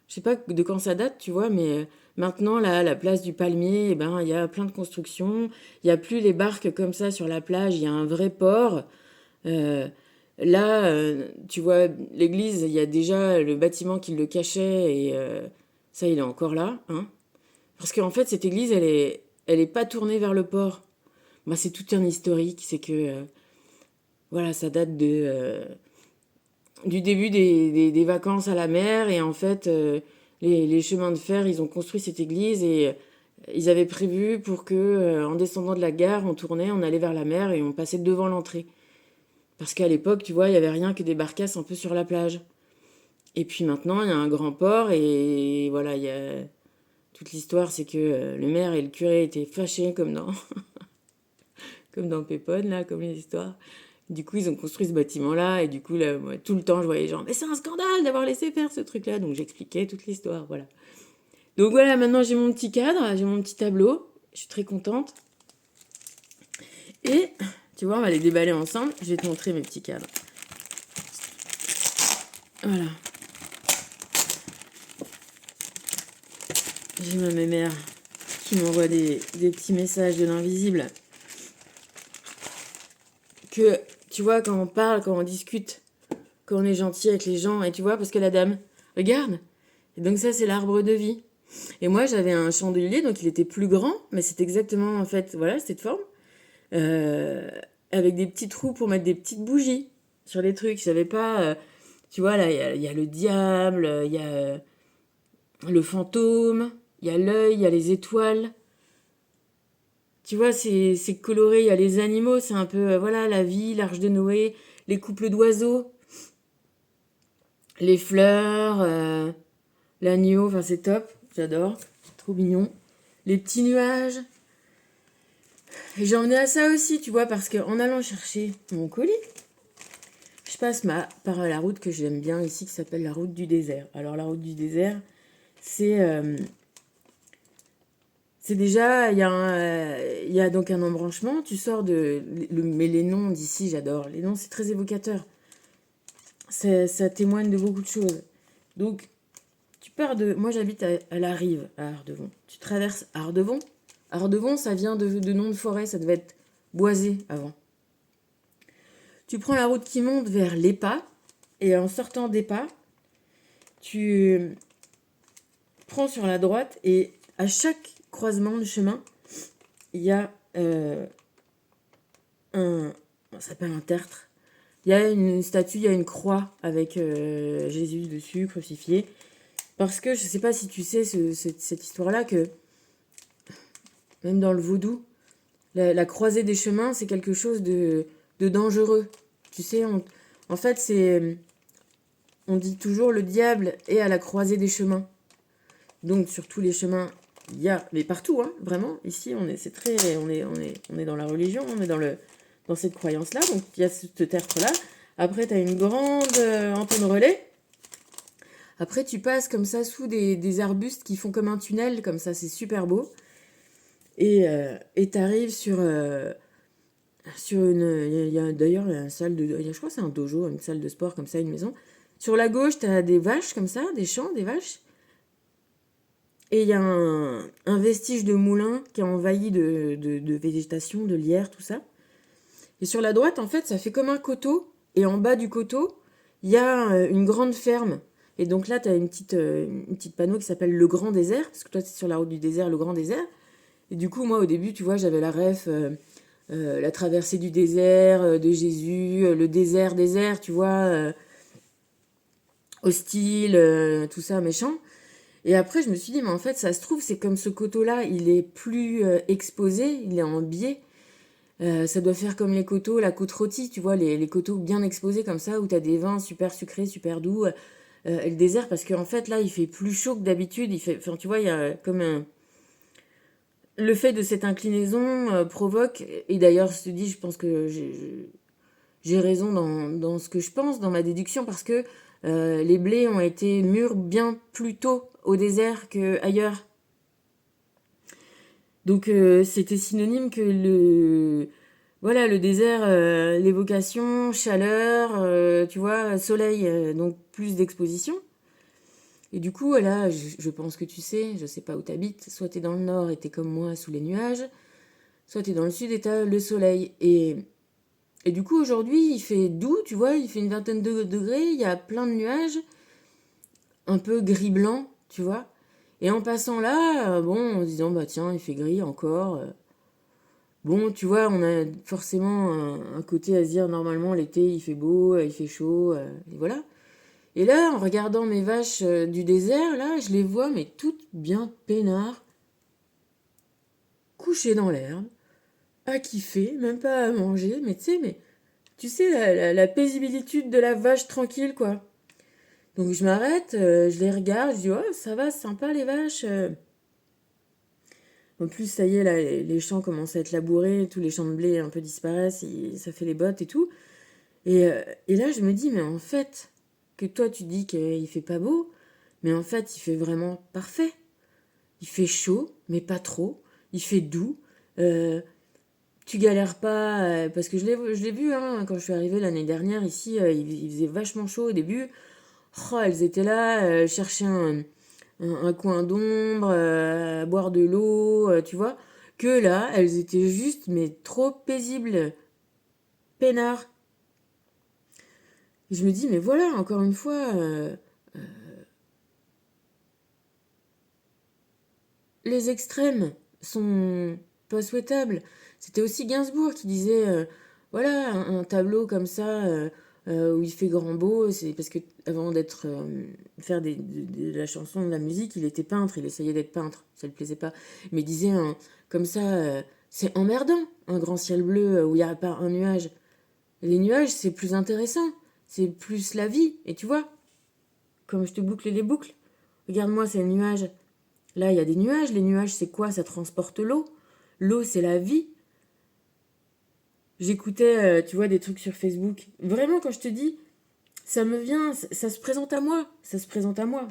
Speaker 1: sais pas de quand ça date, tu vois, mais maintenant, là, à la place du Palmier, eh ben, il y a plein de constructions. Il n'y a plus les barques comme ça sur la plage. Il y a un vrai port. Euh, Là, tu vois, l'église, il y a déjà le bâtiment qui le cachait et ça, il est encore là, hein. Parce qu'en fait, cette église, elle est pas tournée vers le port. Moi, c'est tout un historique. C'est que, voilà, ça date du début des vacances à la mer. Et en fait, les chemins de fer, ils ont construit cette église et ils avaient prévu pour que, en descendant de la gare, on tournait, on allait vers la mer et on passait devant l'entrée. Parce qu'à l'époque, tu vois, il n'y avait rien que des barcasses un peu sur la plage. Et puis maintenant, il y a un grand port et voilà, il y a... Toute l'histoire, c'est que le maire et le curé étaient fâchés comme dans Pépone, là, comme les histoires. Du coup, ils ont construit ce bâtiment-là, et du coup, là, moi, tout le temps, je voyais les gens, mais c'est un scandale d'avoir laissé faire ce truc-là. Donc, j'expliquais toute l'histoire, voilà. Donc, voilà, maintenant, j'ai mon petit cadre, j'ai mon petit tableau. Je suis très contente. Et, tu vois, on va les déballer ensemble. Je vais te montrer mes petits cadres. Voilà. J'ai ma mère qui m'envoie des petits messages de l'invisible. Que, tu vois, quand on parle, quand on discute, quand on est gentil avec les gens, et tu vois, parce que la dame, regarde. Et donc ça, c'est l'arbre de vie. Et moi, j'avais un chandelier, donc il était plus grand, mais c'est exactement, en fait, voilà, cette forme, euh, avec des petits trous pour mettre des petites bougies sur les trucs. J'avais pas, tu vois, là, il y a le diable, il y a le fantôme, il y a l'œil, il y a les étoiles. Tu vois, c'est coloré, il y a les animaux, c'est un peu, voilà, la vie, l'arche de Noé, les couples d'oiseaux, les fleurs, l'agneau, enfin c'est top, j'adore, c'est trop mignon. Les petits nuages. Et j'en venais à ça aussi, tu vois, parce qu'en allant chercher mon colis, je passe par la route que j'aime bien ici, qui s'appelle la route du désert. Alors la route du désert, c'est déjà, il y a donc un embranchement, tu sors mais les noms d'ici, j'adore. Les noms, c'est très évocateur. Ça témoigne de beaucoup de choses. Donc, tu pars de... Moi, j'habite à la Rive, à Ardevon. Tu traverses Ardevon. Ardevon, ça vient de nom de forêt, ça devait être boisé avant. Tu prends la route qui monte vers l'Épa, et en sortant d'Épa, tu prends sur la droite, et à chaque croisement de chemin, il y a ça s'appelle un tertre. Il y a une statue, il y a une croix avec Jésus dessus, crucifié. Parce que je sais pas si tu sais cette histoire-là, que même dans le vaudou, la croisée des chemins, c'est quelque chose de dangereux. Tu sais, en fait, on dit toujours le diable est à la croisée des chemins. Donc sur tous les chemins, il y a, mais partout, hein, vraiment. Ici, on est dans la religion, on est dans cette croyance-là. Donc il y a ce tertre-là. Après, tu as une grande antenne relais. Après, tu passes comme ça sous des arbustes qui font comme un tunnel, comme ça, c'est super beau. Et tu arrives sur une... D'ailleurs, il y a une salle de... Je crois que c'est un dojo, une salle de sport comme ça, une maison. Sur la gauche, tu as des vaches comme ça, des champs, des vaches. Et il y a un vestige de moulin qui est envahi de végétation, de lierre, tout ça. Et sur la droite, en fait, ça fait comme un coteau Et en bas du coteau, il y a une grande ferme. Et donc là, tu as une petite panneau qui s'appelle Le Grand Désert, parce que toi, tu es sur la route du désert, le Grand Désert. Et du coup, moi, au début, tu vois, j'avais la ref, la traversée du désert, de Jésus, le désert, tu vois, hostile, tout ça, méchant. Et après, je me suis dit, mais en fait, ça se trouve, c'est comme ce coteau-là, il est plus exposé, il est en biais. Ça doit faire comme les coteaux, la côte rôtie, tu vois, les coteaux bien exposés comme ça, où t'as des vins super sucrés, super doux. Et le désert, parce qu'en fait, là, il fait plus chaud que d'habitude. Enfin, tu vois, il y a comme un... Le fait de cette inclinaison provoque, et d'ailleurs, je te dis, je pense que j'ai raison dans ce que je pense, dans ma déduction, parce que les blés ont été mûrs bien plus tôt au désert qu'ailleurs. Donc c'était synonyme que voilà, le désert, l'évocation, chaleur, tu vois, soleil, donc plus d'exposition. Et du coup, là, je pense que tu sais, je sais pas où t'habites, soit t'es dans le nord et t'es comme moi sous les nuages, soit t'es dans le sud et t'as le soleil. Et du coup, aujourd'hui, il fait doux, tu vois, il fait une vingtaine de degrés, il y a plein de nuages, un peu gris-blanc, tu vois. Et en passant là, bon, en se disant, bah tiens, il fait gris encore. Bon, tu vois, on a forcément un côté à se dire, normalement, l'été, il fait beau, il fait chaud, et voilà. Et là, en regardant mes vaches du désert, là, je les vois, mais toutes bien peinards, couchées dans l'herbe, à kiffer, même pas à manger, mais tu sais, la paisibilitude de la vache tranquille, quoi. Donc je m'arrête, je les regarde, je dis, oh, ça va, c'est sympa les vaches. En plus, ça y est, là, les champs commencent à être labourés, tous les champs de blé un peu disparaissent, ça fait les bottes et tout. Et là, je me dis, mais en fait, que toi, tu dis qu'il fait pas beau, mais en fait, il fait vraiment parfait. Il fait chaud, mais pas trop. Il fait doux. Euh, Tu galères pas, parce que je l'ai vu, hein, quand je suis arrivée l'année dernière ici, il faisait vachement chaud au début. Oh, elles étaient là, chercher un coin d'ombre, à boire de l'eau, tu vois. Que là, elles étaient juste, mais trop paisibles, peinards. Et je me dis, mais voilà, encore une fois, les extrêmes sont pas souhaitables. C'était aussi Gainsbourg qui disait, voilà, un tableau comme ça, où il fait grand beau, c'est parce que avant d'être faire de la chanson, de la musique, il était peintre, il essayait d'être peintre, ça lui plaisait pas. Mais il disait, comme ça, c'est emmerdant, un grand ciel bleu où il n'y a pas un nuage. Les nuages, c'est plus intéressant, c'est plus la vie. Et tu vois, comme je te boucle les boucles, regarde-moi ces nuages. Là, il y a des nuages. Les nuages, c'est quoi? Ça transporte l'eau. L'eau, c'est la vie. J'écoutais, tu vois, des trucs sur Facebook. Vraiment, quand je te dis, ça me vient, ça se présente à moi. Ça se présente à moi.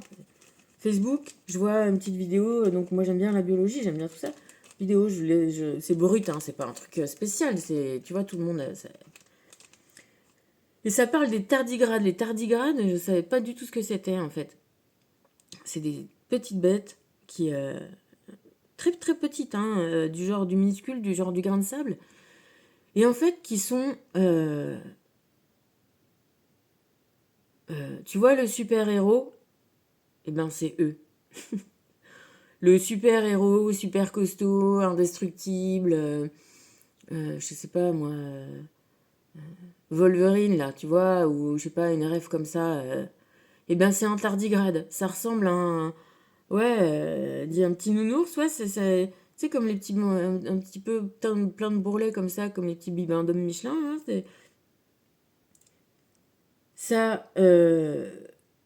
Speaker 1: Facebook, je vois une petite vidéo. Donc, moi, j'aime bien la biologie, j'aime bien tout ça. Vidéo, c'est brut, hein, c'est pas un truc spécial. C'est, tu vois, tout le monde. Et ça parle des tardigrades. Les tardigrades, je savais pas du tout ce que c'était, en fait. C'est des petites bêtes qui. Très très petites, hein, du genre du minuscule, du genre du grain de sable. Et en fait, qui sont. Tu vois, le super-héros, eh ben, c'est eux. Le super-héros, super costaud, indestructible, je sais pas moi, Wolverine, là, tu vois, ou je sais pas, une rêve comme ça. Eh ben, c'est un tardigrade. Ça ressemble à un. Ouais, dit un petit nounours, ouais, tu sais, comme les petits. Un petit peu plein de bourrelets comme ça, comme les petits bibins d'homme Michelin, hein, ça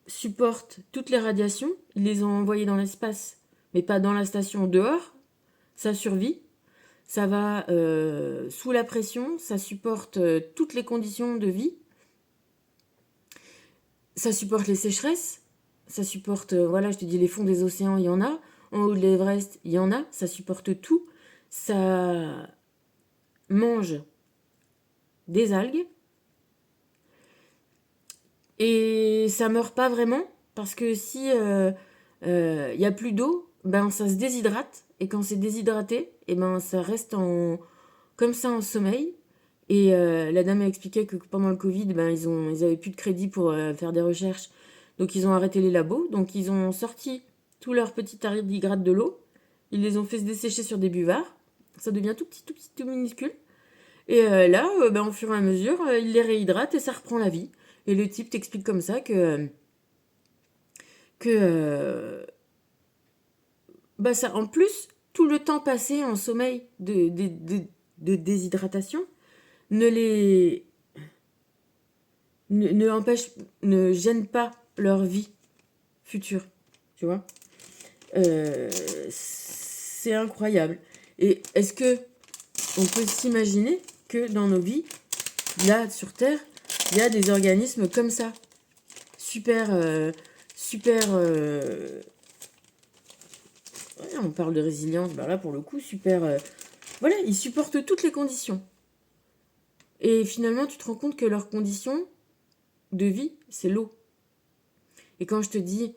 Speaker 1: supporte toutes les radiations. Ils les ont envoyées dans l'espace, mais pas dans la station, dehors. Ça survit. Ça va sous la pression. Ça supporte toutes les conditions de vie. Ça supporte les sécheresses. Ça supporte, voilà, je te dis, les fonds des océans, il y en a. En haut de l'Everest, il y en a. Ça supporte tout. Ça mange des algues. Et ça meurt pas vraiment. Parce que si y a plus d'eau, ben ça se déshydrate. Et quand c'est déshydraté, et ben ça reste comme ça en sommeil. Et la dame a expliqué que pendant le Covid, ben, ils avaient plus de crédit pour faire des recherches. Donc ils ont arrêté les labos. Donc ils ont sorti tous leurs petits tardigrades de l'eau. Ils les ont fait se dessécher sur des buvards. Ça devient tout petit, tout minuscule. Et là, ben, au fur et à mesure, ils les réhydratent et ça reprend la vie. Et le type t'explique comme ça que bah ça, en plus, tout le temps passé en sommeil de déshydratation ne les ne empêche, ne gêne pas leur vie future. Tu vois. Euh, c'est incroyable. Et est-ce que on peut s'imaginer que dans nos vies, là sur Terre, il y a des organismes comme ça, super, super. Ouais, on parle de résilience, bah là pour le coup, super. Voilà, ils supportent toutes les conditions. Et finalement, tu te rends compte que leurs conditions de vie, c'est l'eau. Et quand je te dis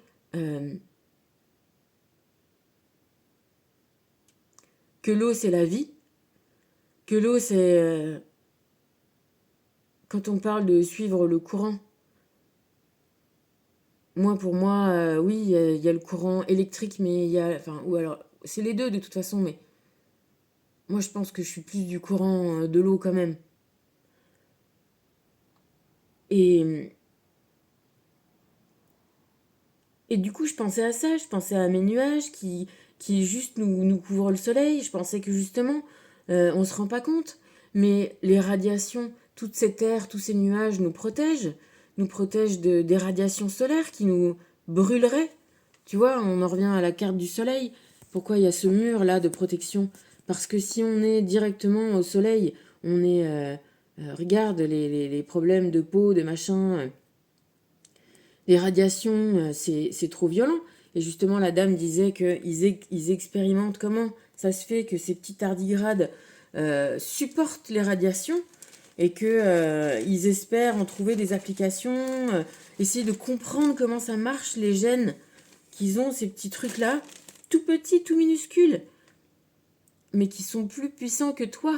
Speaker 1: que l'eau, c'est la vie, que l'eau, c'est... quand on parle de suivre le courant, moi, pour moi, oui, il y a le courant électrique, mais il y a... Enfin, ou alors, c'est les deux de toute façon, mais moi, je pense que je suis plus du courant de l'eau quand même. Et, et du coup, je pensais à ça, je pensais à mes nuages qui juste nous couvrent le soleil. Je pensais que justement, on ne se rend pas compte, mais les radiations, toute cette air, tous ces nuages nous protègent des radiations solaires qui nous brûleraient. Tu vois, on en revient à la carte du soleil. Pourquoi il y a ce mur-là de protection? Parce que si on est directement au soleil, on est... regarde les problèmes de peau, de machin. Les radiations, c'est trop violent. Et justement, la dame disait qu'ils expérimentent comment ça se fait que ces petits tardigrades supportent les radiations et qu'ils espèrent en trouver des applications, essayer de comprendre comment ça marche, les gènes qu'ils ont, ces petits trucs-là, tout petits, tout minuscules, mais qui sont plus puissants que toi,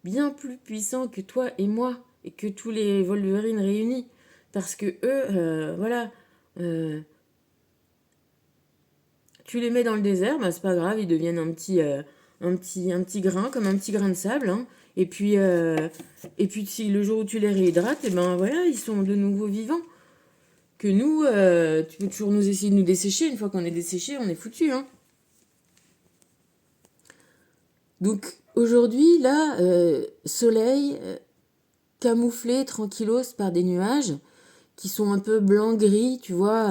Speaker 1: bien plus puissants que toi et moi, et que tous les Wolverines réunis. Parce que eux, voilà, euh, tu les mets dans le désert, bah, c'est pas grave, ils deviennent un petit grain, comme un petit grain de sable. Hein. Et puis si le jour où tu les réhydrates, et ben voilà, ils sont de nouveau vivants. Que nous, tu peux toujours nous essayer de nous dessécher. Une fois qu'on est desséché, on est foutu. Hein. Donc aujourd'hui, là, soleil, camouflé tranquillos par des nuages qui sont un peu blanc-gris, tu vois.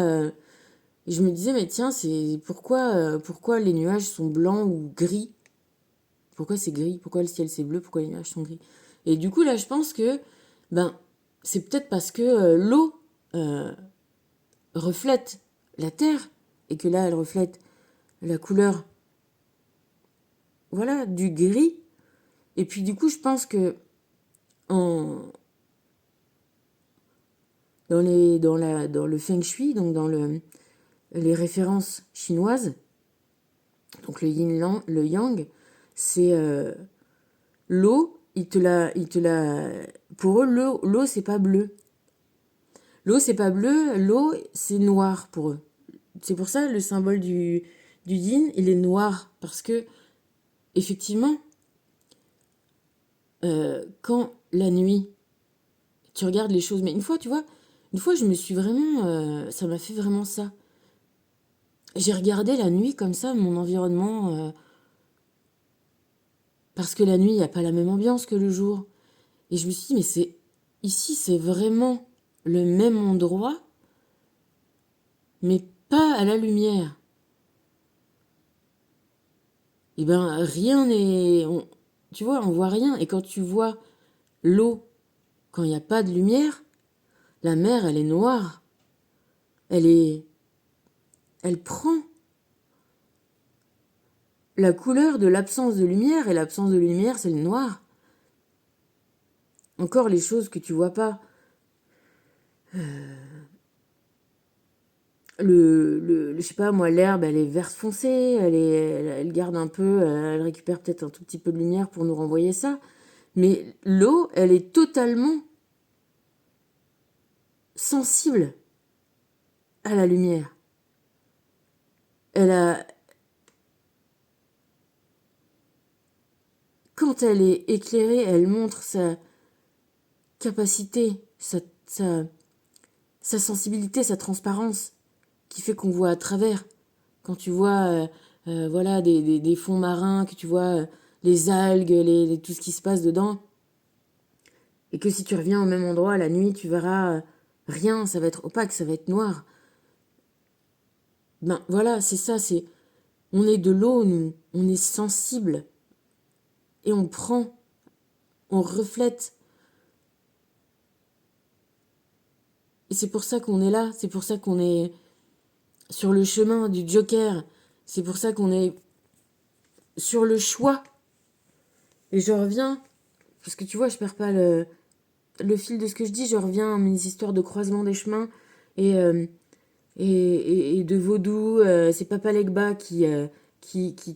Speaker 1: Et je me disais, mais tiens, c'est pourquoi les nuages sont blancs ou gris? Pourquoi c'est gris? Pourquoi le ciel c'est bleu? Pourquoi les nuages sont gris? Et du coup, là, je pense que ben, c'est peut-être parce que l'eau euh, reflète la terre et que là, elle reflète la couleur, voilà, du gris. Et puis, du coup, je pense que en, dans le feng shui, donc les références chinoises, donc le yin, le yang, c'est l'eau, pour eux, l'eau, c'est pas bleu. L'eau, c'est pas bleu, l'eau, c'est noir pour eux. C'est pour ça le symbole du yin, il est noir. Parce que, effectivement, quand la nuit, tu regardes les choses, mais une fois, tu vois, une fois, je me suis vraiment. Ça m'a fait vraiment ça. J'ai regardé la nuit comme ça, mon environnement, parce que la nuit, il n'y a pas la même ambiance que le jour. Et je me suis dit, mais ici, c'est vraiment le même endroit, mais pas à la lumière. Et ben, rien n'est. Tu vois, on voit rien. Et quand tu vois l'eau, quand il n'y a pas de lumière, la mer, elle est noire. Elle est. Elle prend la couleur de l'absence de lumière, et l'absence de lumière, c'est le noir. Encore les choses que tu vois pas. Je sais pas moi, l'herbe, elle est verte foncée, elle garde un peu, elle récupère peut-être un tout petit peu de lumière pour nous renvoyer ça. Mais l'eau, elle est totalement sensible à la lumière. Elle a... Quand elle est éclairée, elle montre sa capacité, sa sensibilité, sa transparence, qui fait qu'on voit à travers. Quand tu vois voilà, des fonds marins, que tu vois les algues, tout ce qui se passe dedans, et que si tu reviens au même endroit la nuit, tu verras rien, ça va être opaque, ça va être noir. Ben voilà, c'est ça, on est de l'eau, nous, on est sensible, et on prend, on reflète. Et c'est pour ça qu'on est là, c'est pour ça qu'on est sur le chemin du Joker, c'est pour ça qu'on est sur le choix. Et je reviens, parce que tu vois, je perds pas le fil de ce que je dis, je reviens à mes histoires de croisement des chemins et, et de vaudou. C'est Papa Legba qui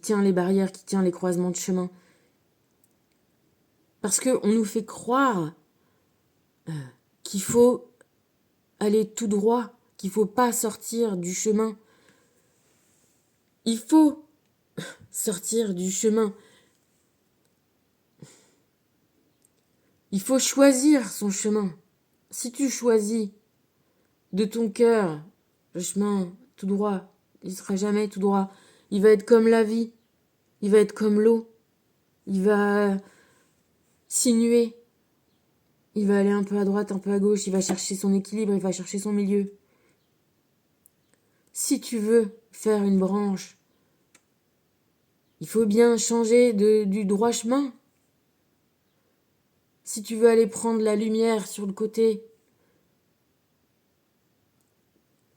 Speaker 1: tient les barrières, qui tient les croisements de chemin. Parce qu'on nous fait croire qu'il faut aller tout droit, qu'il faut pas sortir du chemin. Il faut sortir du chemin. Il faut choisir son chemin. Si tu choisis de ton cœur le chemin tout droit, il ne sera jamais tout droit. Il va être comme la vie. Il va être comme l'eau. Il va sinuer. Il va aller un peu à droite, un peu à gauche. Il va chercher son équilibre. Il va chercher son milieu. Si tu veux faire une branche, il faut bien changer du droit chemin. Si tu veux aller prendre la lumière sur le côté,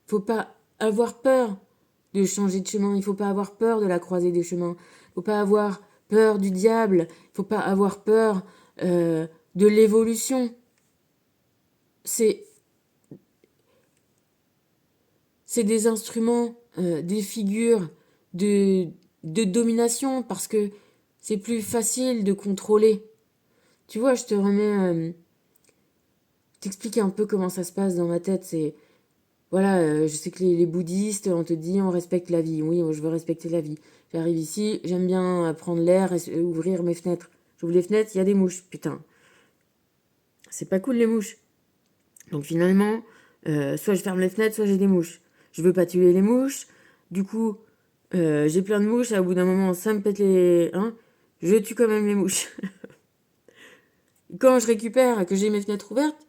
Speaker 1: faut pas avoir peur de changer de chemin. Il faut pas avoir peur de la croisée des chemins. Il faut pas avoir peur du diable. Il faut pas avoir peur de l'évolution. C'est des instruments, des figures de domination parce que c'est plus facile de contrôler. Tu vois, je te remets... t'explique un peu comment ça se passe dans ma tête. C'est... Voilà, je sais que les bouddhistes, on te dit on respecte la vie. Oui, moi, je veux respecter la vie. J'arrive ici, j'aime bien prendre l'air et ouvrir mes fenêtres. J'ouvre les fenêtres, il y a des mouches. Putain, c'est pas cool les mouches. Donc finalement, soit je ferme les fenêtres, soit j'ai des mouches. Je veux pas tuer les mouches. Du coup, j'ai plein de mouches. Et au bout d'un moment, ça me pète les... Hein, je tue quand même les mouches. Quand je récupère, que j'ai mes fenêtres ouvertes,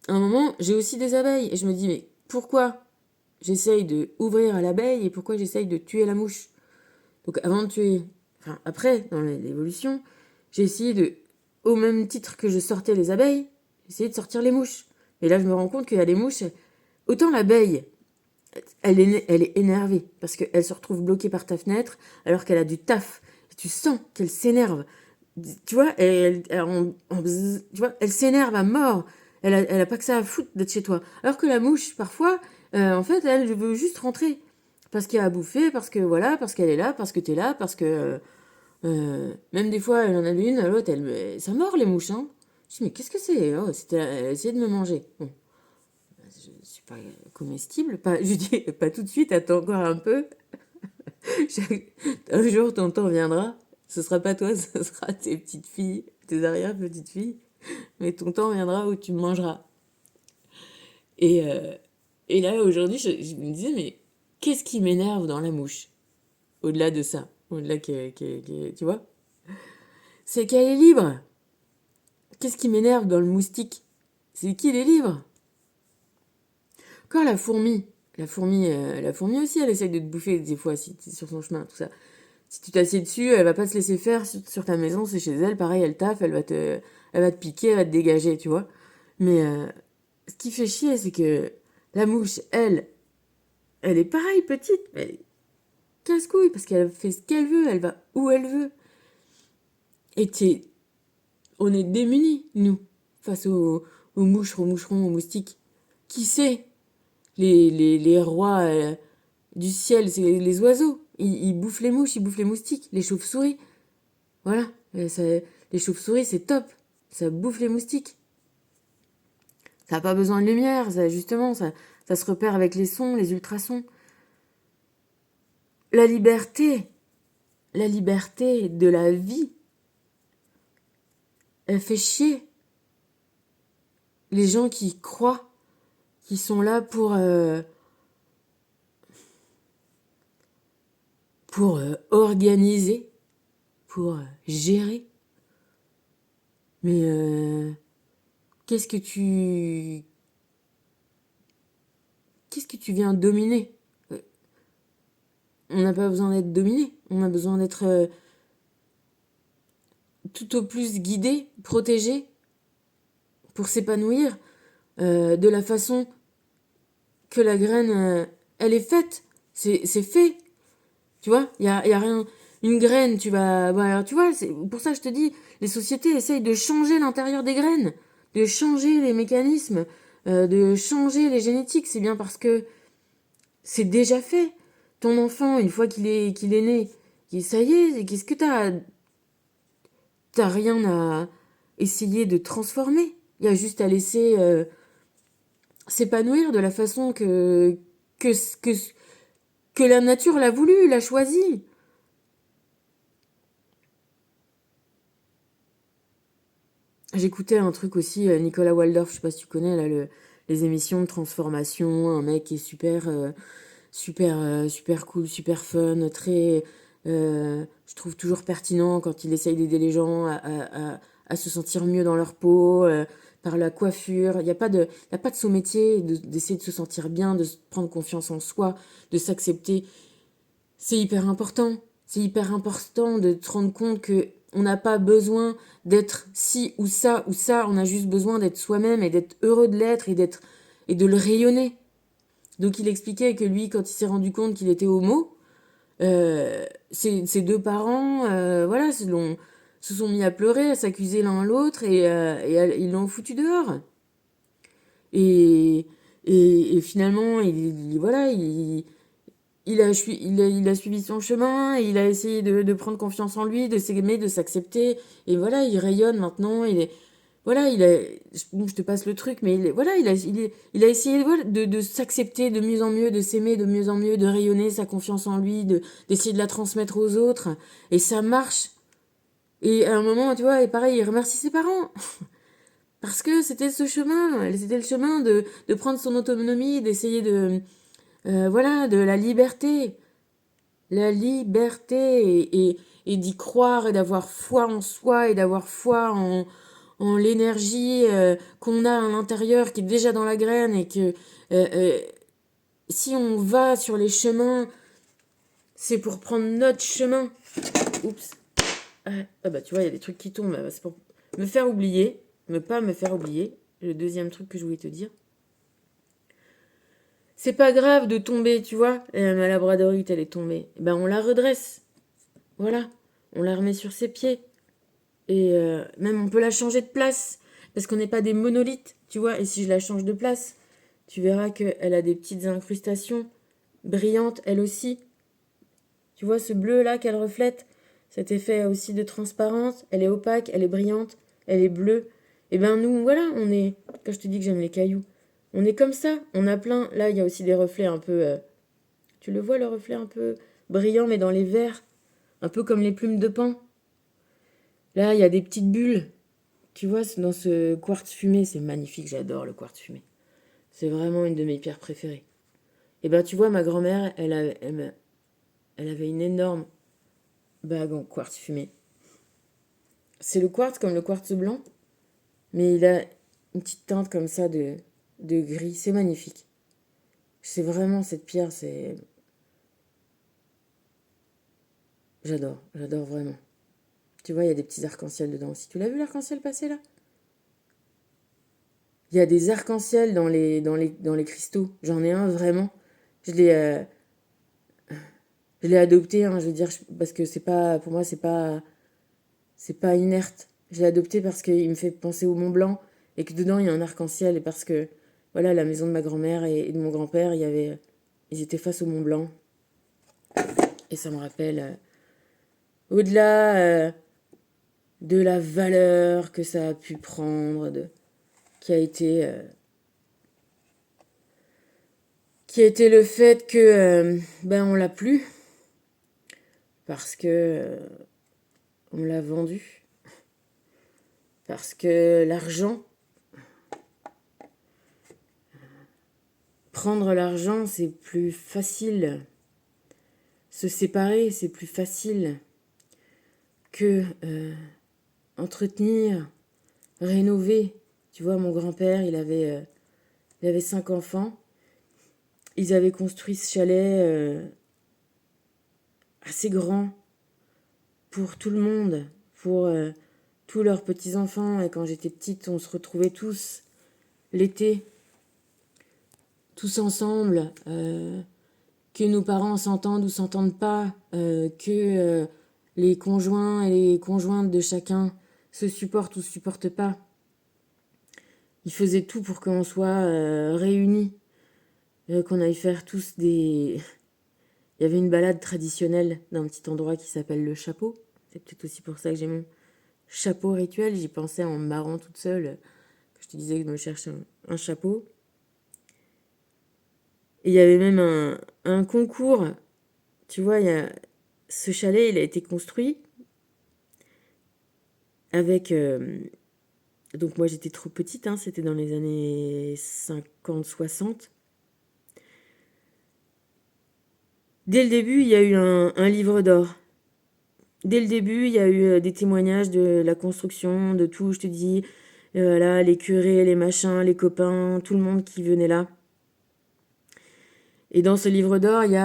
Speaker 1: à un moment, j'ai aussi des abeilles. Et je me dis, mais pourquoi j'essaye de ouvrir à l'abeille et pourquoi j'essaye de tuer la mouche? Donc avant de tuer... Enfin, après, dans l'évolution, j'ai essayé de... Au même titre que je sortais les abeilles, j'ai essayé de sortir les mouches. Et là, je me rends compte qu'il y a les mouches... Autant l'abeille, elle est énervée parce qu'elle se retrouve bloquée par ta fenêtre alors qu'elle a du taf. Et tu sens qu'elle s'énerve. Tu vois, tu vois, elle s'énerve à mort. Elle a pas que ça à foutre d'être chez toi. Alors que la mouche, parfois, en fait, elle veut juste rentrer. Parce qu'il y a à bouffer, parce que voilà, parce qu'elle est là, parce que t'es là, parce que... même des fois, elle en a une, l'autre, ça mord les mouches, hein. Je dis, mais qu'est-ce que c'est? Oh, elle essayait de me manger. Bon, je suis pas comestible, pas, je dis, pas tout de suite, attends encore un peu. Un jour, ton temps viendra. Ce sera pas toi, ce sera tes petites filles, tes arrière-petites filles. Mais ton temps viendra où tu me mangeras. Et, euh, et là, aujourd'hui, je me disais, mais qu'est-ce qui m'énerve dans la mouche? Au-delà de ça. Au-delà tu vois? C'est qu'elle est libre. Qu'est-ce qui m'énerve dans le moustique? C'est qu'il est libre. Quand la fourmi aussi, elle essaye de te bouffer des fois si t'es sur son chemin, tout ça. Si tu t'assieds dessus, elle va pas se laisser faire sur ta maison, c'est chez elle, pareil, elle taffe, elle va te piquer, elle va te dégager, tu vois. Mais ce qui fait chier, c'est que la mouche, elle est pareille, petite, mais elle est casse-couille, parce qu'elle fait ce qu'elle veut, elle va où elle veut. Et on est démunis, nous, face aux mouches, aux moucherons, aux moustiques. Qui sait? Les rois du ciel, c'est les oiseaux. Ils bouffent les mouches, ils bouffent les moustiques, les chauves-souris. Voilà. Les chauves-souris, c'est top. Ça bouffe les moustiques. Ça n'a pas besoin de lumière, justement, ça se repère avec les sons, les ultrasons. La liberté de la vie, elle fait chier les gens qui croient, qui sont là pour organiser, pour gérer. Mais qu'est-ce que tu viens dominer? On n'a pas besoin d'être dominé, on a besoin d'être tout au plus guidé, protégé, pour s'épanouir de la façon que la graine, elle est faite. C'est fait. Tu vois, y a rien. Une graine, tu vas... Bah, tu vois, c'est pour ça que je te dis, les sociétés essayent de changer l'intérieur des graines, de changer les mécanismes, de changer les génétiques. C'est bien parce que c'est déjà fait. Ton enfant, une fois qu'il est né, ça y est, qu'est-ce que t'as rien à essayer de transformer. Il y a juste à laisser s'épanouir de la façon que, que, que la nature l'a voulu, l'a choisi. J'écoutais un truc aussi, Nicolas Waldorf, je sais pas si tu connais, là, les émissions de transformation, un mec qui est super cool, super fun, très, je trouve toujours pertinent quand il essaye d'aider les gens à se sentir mieux dans leur peau, par la coiffure. Il n'y a pas de sous-métier d'essayer de se sentir bien, de prendre confiance en soi, de s'accepter. C'est hyper important. C'est hyper important de te rendre compte que on n'a pas besoin d'être ci ou ça ou ça. On a juste besoin d'être soi-même et d'être heureux de l'être et de le rayonner. Donc il expliquait que lui, quand il s'est rendu compte qu'il était homo, ses deux parents, voilà, se sont mis à pleurer, à s'accuser l'un l'autre et ils l'ont foutu dehors. Et, et finalement, voilà, il a suivi son chemin, il a essayé de prendre confiance en lui, de s'aimer, de s'accepter. Et voilà, il rayonne maintenant. Voilà, bon, je te passe le truc, mais voilà, il a essayé voilà, de s'accepter de mieux en mieux, de s'aimer de mieux en mieux, de rayonner sa confiance en lui, d'essayer de la transmettre aux autres. Et ça marche. Et à un moment, tu vois, et pareil, il remercie ses parents. Parce que c'était ce chemin, c'était le chemin de prendre son autonomie, d'essayer voilà, de la liberté. La liberté et d'y croire et d'avoir foi en soi et d'avoir foi en l'énergie qu'on a à l'intérieur qui est déjà dans la graine et que si on va sur les chemins, c'est pour prendre notre chemin. Oups. Ah bah tu vois, il y a des trucs qui tombent. C'est pour me faire oublier, ne pas me faire oublier. Le deuxième truc que je voulais te dire. C'est pas grave de tomber, tu vois. Ma labradorite, elle est tombée. Ben on la redresse. Voilà. On la remet sur ses pieds. Et même on peut la changer de place. Parce qu'on n'est pas des monolithes, tu vois. Et si je la change de place, tu verras qu'elle a des petites incrustations brillantes, elle aussi. Tu vois ce bleu-là qu'elle reflète? Cet effet aussi de transparence. Elle est opaque, elle est brillante, elle est bleue. Et ben nous, voilà, on est... Quand je te dis que j'aime les cailloux, on est comme ça. On a plein... Là, il y a aussi des reflets un peu... Tu le vois, le reflet un peu brillant, mais dans les verres. Un peu comme les plumes de paon. Là, il y a des petites bulles. Tu vois, dans ce quartz fumé, c'est magnifique, j'adore le quartz fumé. C'est vraiment une de mes pierres préférées. Et ben, tu vois, ma grand-mère, elle avait une énorme bague en quartz fumé. C'est le quartz comme le quartz blanc, mais il a une petite teinte comme ça de gris. C'est magnifique. C'est vraiment cette pierre, c'est... J'adore vraiment. Tu vois, il y a des petits arcs-en-ciel dedans aussi. Tu l'as vu l'arc-en-ciel passer là? Il y a des arcs-en-ciel dans les cristaux. J'en ai un vraiment. Je l'ai je l'ai adopté, hein, je veux dire, parce que c'est pas, pour moi, c'est pas inerte. Je l'ai adopté parce qu'il me fait penser au Mont Blanc et que dedans il y a un arc-en-ciel et parce que, voilà, la maison de ma grand-mère et de mon grand-père, ils étaient face au Mont Blanc et ça me rappelle, au-delà de la valeur que ça a pu prendre, qui a été le fait que on l'a plus parce que on l'a vendu, parce que l'argent, prendre l'argent, c'est plus facile. Se séparer, c'est plus facile que entretenir, rénover. Tu vois, mon grand-père, il avait 5 enfants. Ils avaient construit ce chalet assez grand pour tout le monde, pour tous leurs petits-enfants. Et quand j'étais petite, on se retrouvait tous l'été, tous ensemble, que nos parents s'entendent ou s'entendent pas, que les conjoints et les conjointes de chacun se supportent ou se supportent pas. Ils faisaient tout pour qu'on soit réunis, qu'on aille faire tous des... Il y avait une balade traditionnelle d'un petit endroit qui s'appelle le Chapeau. C'est peut-être aussi pour ça que j'ai mon chapeau rituel. J'y pensais en me marrant toute seule, que je te disais que je me cherche un chapeau. Et il y avait même un concours. Tu vois, ce chalet, il a été construit avec... donc moi, j'étais trop petite, hein, c'était dans les années 50-60. Dès le début, il y a eu un livre d'or. Dès le début, il y a eu des témoignages de la construction, de tout, je te dis. Là, les curés, les machins, les copains, tout le monde qui venait là. Et dans ce livre d'or, il y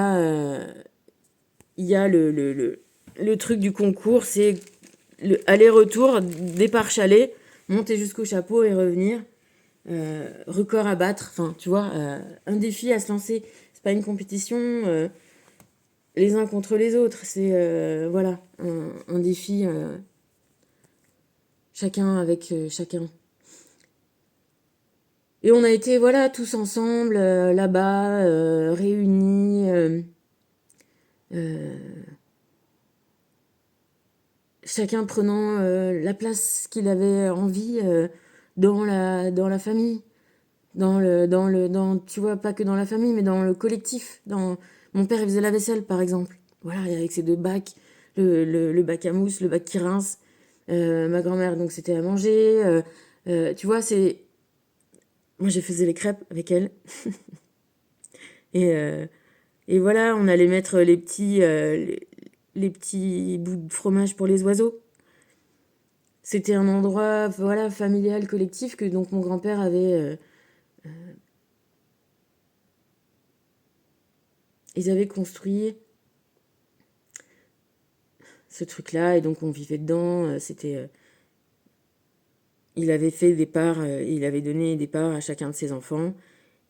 Speaker 1: a le truc du concours, c'est le aller-retour, départ chalet, monter jusqu'au chapeau et revenir. Record à battre, enfin, tu vois, un défi à se lancer. C'est pas une compétition les uns contre les autres, c'est voilà, un défi chacun avec chacun. Et on a été, voilà, tous ensemble, là-bas, réunis, chacun prenant la place qu'il avait envie dans la famille. Tu vois, pas que dans la famille, mais dans le collectif. Mon père, il faisait la vaisselle, par exemple. Voilà, avec ses 2 bacs, le bac à mousse, le bac qui rince. Ma grand-mère, donc, c'était à manger. Tu vois, moi, je faisais les crêpes avec elle. Et, et voilà, on allait mettre les petits bouts de fromage pour les oiseaux. C'était un endroit, voilà, familial, collectif, que donc mon grand-père avait... ils avaient construit ce truc-là, et donc on vivait dedans. Il avait fait des parts, il avait donné des parts à chacun de ses enfants,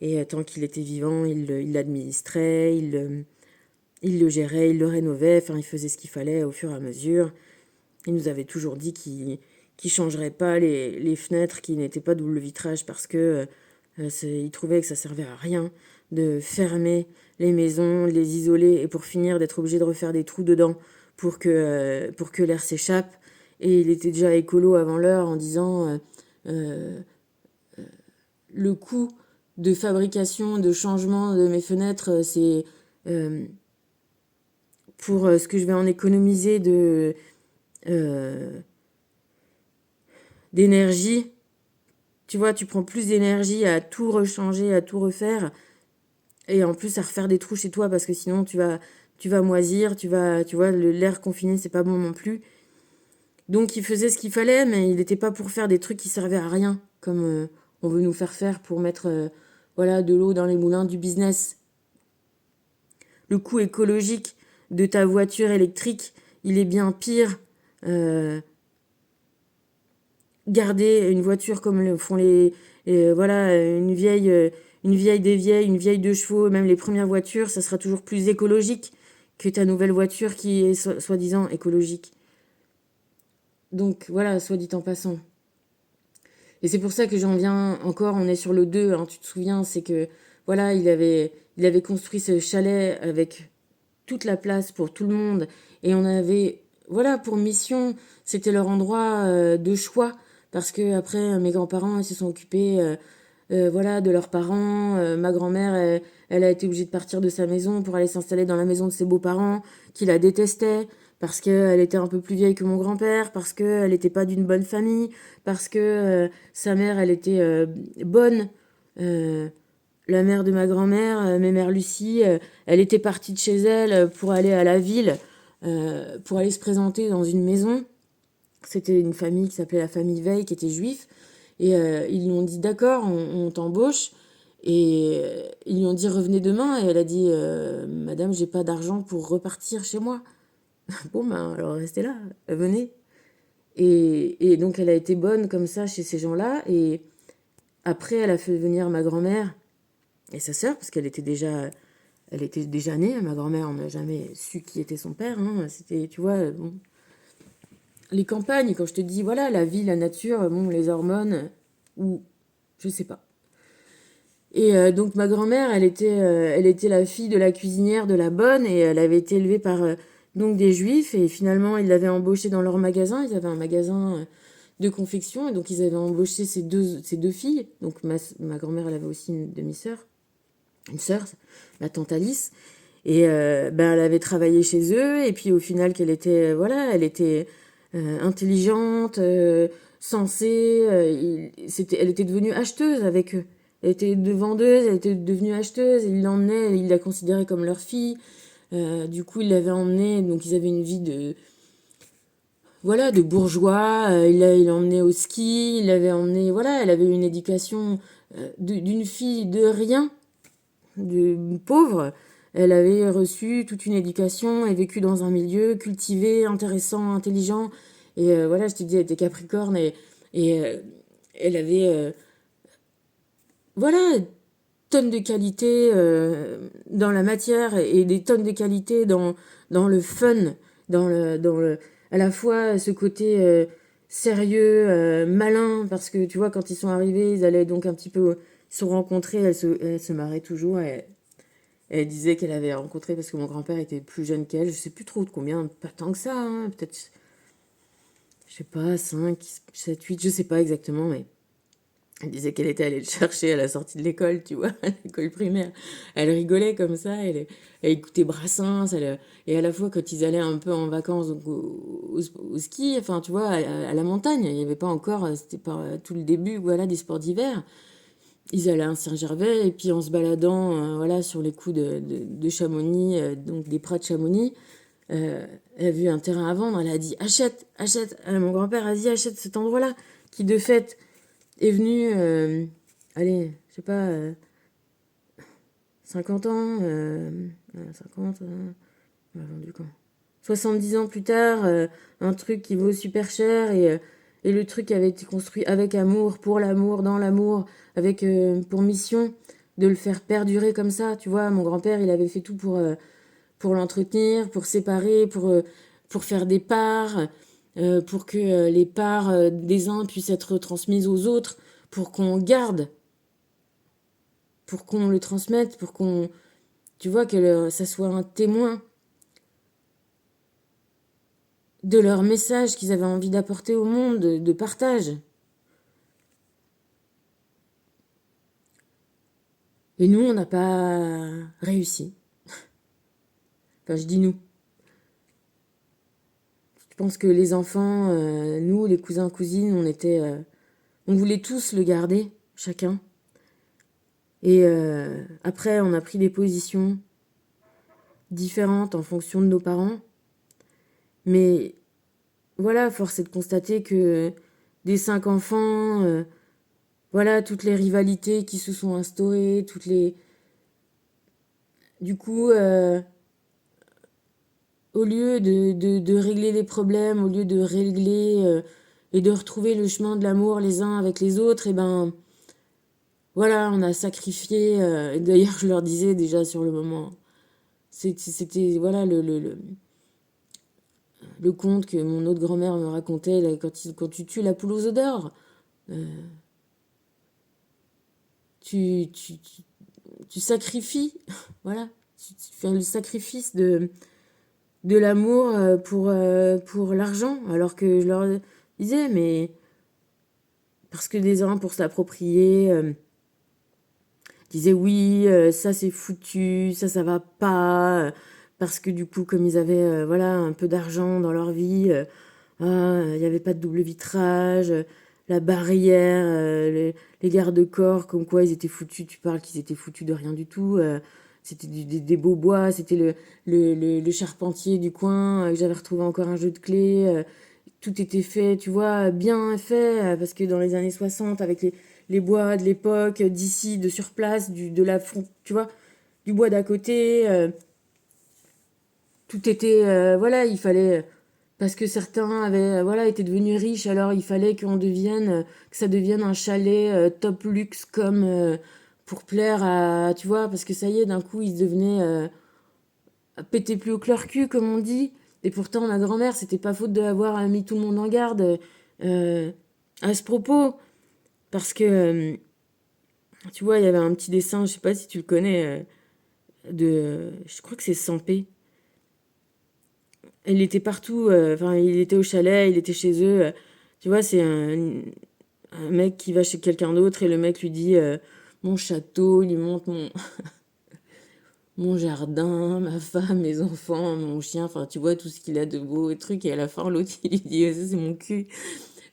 Speaker 1: et tant qu'il était vivant, il l'administrait, il le gérait, il le rénovait, enfin il faisait ce qu'il fallait au fur et à mesure. Il nous avait toujours dit qu'il changerait pas les fenêtres qui n'étaient pas double vitrage parce que il trouvait que ça servait à rien de fermer les maisons, de les isoler et pour finir d'être obligé de refaire des trous dedans pour que l'air s'échappe. Et il était déjà écolo avant l'heure en disant le coût de fabrication, de changement de mes fenêtres, c'est pour ce que je vais en économiser d'énergie. Tu vois, tu prends plus d'énergie à tout rechanger, à tout refaire, et en plus à refaire des trous chez toi parce que sinon tu vas moisir, tu vois, l'air confiné c'est pas bon non plus. Donc il faisait ce qu'il fallait, mais il n'était pas pour faire des trucs qui servaient à rien, comme on veut nous faire faire pour mettre voilà, de l'eau dans les moulins du business. Le coût écologique de ta voiture électrique, il est bien pire. Garder une voiture comme le font voilà, une vieille des vieilles, une vieille 2 chevaux, même les premières voitures, ça sera toujours plus écologique que ta nouvelle voiture qui est soi-disant écologique. Donc voilà, soit dit en passant. Et c'est pour ça que j'en viens encore, on est sur le 2, hein, tu te souviens, c'est que voilà, il avait construit ce chalet avec toute la place pour tout le monde et on avait voilà, pour mission, c'était leur endroit de choix. Parce que après, mes grands-parents, ils se sont occupés voilà, de leurs parents. Ma grand-mère, elle a été obligée de partir de sa maison pour aller s'installer dans la maison de ses beaux-parents, qui la détestaient, parce qu'elle était un peu plus vieille que mon grand-père, parce qu'elle n'était pas d'une bonne famille, parce que sa mère, elle était bonne. Euh, la mère de ma grand-mère, mes mères Lucie, elle était partie de chez elle pour aller à la ville, pour aller se présenter dans une maison. C'était une famille qui s'appelait la famille Veil, qui était juif. Et ils lui ont dit d'accord, on t'embauche. Et ils lui ont dit revenez demain. Et elle a dit madame, j'ai pas d'argent pour repartir chez moi. Bon, ben alors restez là, venez. Et donc elle a été bonne comme ça chez ces gens-là. Et après, elle a fait venir ma grand-mère et sa sœur, parce elle était déjà née. Ma grand-mère, on n'a jamais su qui était son père. Hein. C'était, tu vois, bon, les campagnes, quand je te dis, voilà, la vie, la nature, bon, les hormones, ou je sais pas. Et donc ma grand-mère, elle était la fille de la cuisinière de la bonne et elle avait été élevée par donc des juifs et finalement ils l'avaient embauchée dans leur magasin. Ils avaient un magasin de confection et donc ils avaient embauché ces deux filles. Donc ma grand-mère, elle avait aussi une demi-sœur, une sœur, ma tante Alice. Et ben, elle avait travaillé chez eux et puis au final qu'elle était, voilà, elle était intelligente, sensée, elle était devenue acheteuse avec eux. Elle était vendeuse, elle était devenue acheteuse, ils l'emmenaient, ils la considéraient comme leur fille. Du coup, ils l'avaient emmenée, donc ils avaient une vie de, voilà, de bourgeois. Il l'a emmenée au ski, il l'avait emmenée, voilà, elle avait une éducation d'une fille de rien, de pauvre. Elle avait reçu toute une éducation et vécu dans un milieu cultivé, intéressant, intelligent. Et voilà, je te dis, elle était Capricorne et elle avait, voilà, tonnes de qualités dans la matière et des tonnes de qualités dans le fun, à la fois ce côté sérieux, malin, parce que tu vois, quand ils sont arrivés, ils allaient donc un petit peu, ils se sont rencontrés, elle se marrait toujours, elle disait qu'elle avait rencontré parce que mon grand-père était plus jeune qu'elle, je sais plus trop de combien, pas tant que ça, hein, peut-être, je sais pas, 5 7 8 je sais pas exactement, mais elle disait qu'elle était allée le chercher à la sortie de l'école, tu vois, à l'école primaire. Elle rigolait comme ça, elle écoutait Brassens, et à la fois quand ils allaient un peu en vacances donc au ski, enfin tu vois, à la montagne, il n'y avait pas encore, c'était pas tout le début, voilà, des sports d'hiver. Ils allaient à Saint-Gervais, et puis en se baladant, voilà, sur les coups de Chamonix, donc des prats de Chamonix, elle a vu un terrain à vendre, elle a dit achète, achète. Mon grand-père a dit achète cet endroit-là, qui de fait est venu, allez, je sais pas, 50 ans, 50, on l'a vendu quand 70 ans plus tard, un truc qui vaut super cher et le truc avait été construit avec amour, pour l'amour, dans l'amour, avec pour mission de le faire perdurer comme ça. Tu vois, mon grand-père, il avait fait tout pour l'entretenir, pour séparer, pour faire des parts, pour que les parts des uns puissent être transmises aux autres, pour qu'on garde, pour qu'on le transmette, pour qu'on, tu vois, que ça soit un témoin de leur message qu'ils avaient envie d'apporter au monde, de partage. Et nous, on n'a pas réussi. Enfin, je dis nous. Je pense que les enfants, nous, les cousins, cousines, on voulait tous le garder, chacun. Et après, on a pris des positions différentes en fonction de nos parents. Mais voilà, force est de constater que des 5 enfants, voilà, toutes les rivalités qui se sont instaurées, toutes les... Du coup, au lieu de régler les problèmes, au lieu de régler et de retrouver le chemin de l'amour les uns avec les autres, et ben voilà, on a sacrifié. D'ailleurs, je leur disais déjà sur le moment, c'était voilà le conte que mon autre grand-mère me racontait là, quand tu tues la poule aux œufs d'or. euh, tu, tu, tu sacrifies, voilà, tu fais le sacrifice de l'amour pour l'argent, alors que je leur disais, mais parce que des uns, pour s'approprier, disaient oui, ça c'est foutu, ça va pas, parce que du coup, comme ils avaient voilà, un peu d'argent dans leur vie, il n'y avait pas de double vitrage, la barrière, les garde-corps, comme quoi ils étaient foutus, tu parles qu'ils étaient foutus de rien du tout. C'était des beaux bois, c'était le charpentier du coin, que j'avais retrouvé encore un jeu de clés. Tout était fait, tu vois, bien fait, parce que dans les années 60, avec les bois de l'époque, d'ici, de sur place, de la tu vois, du bois d'à côté, tout était, voilà, il fallait, parce que certains avaient, voilà, étaient devenus riches, alors il fallait qu'on devienne, que ça devienne un chalet top luxe comme pour plaire à, tu vois, parce que ça y est, d'un coup, ils devenaient péter plus haut que leur cul, comme on dit. Et pourtant, ma grand-mère, c'était pas faute d'avoir mis tout le monde en garde euh, à ce propos, parce que, tu vois, il y avait un petit dessin, je sais pas si tu le connais, je crois que c'est Sampé. Il était partout, enfin, il était au chalet, il était chez eux. Tu vois, c'est un mec qui va chez quelqu'un d'autre et le mec lui dit mon château, il lui montre mon jardin, ma femme, mes enfants, mon chien, enfin, tu vois, tout ce qu'il a de beau et trucs. Et à la fin, l'autre, il lui dit ça, c'est mon cul.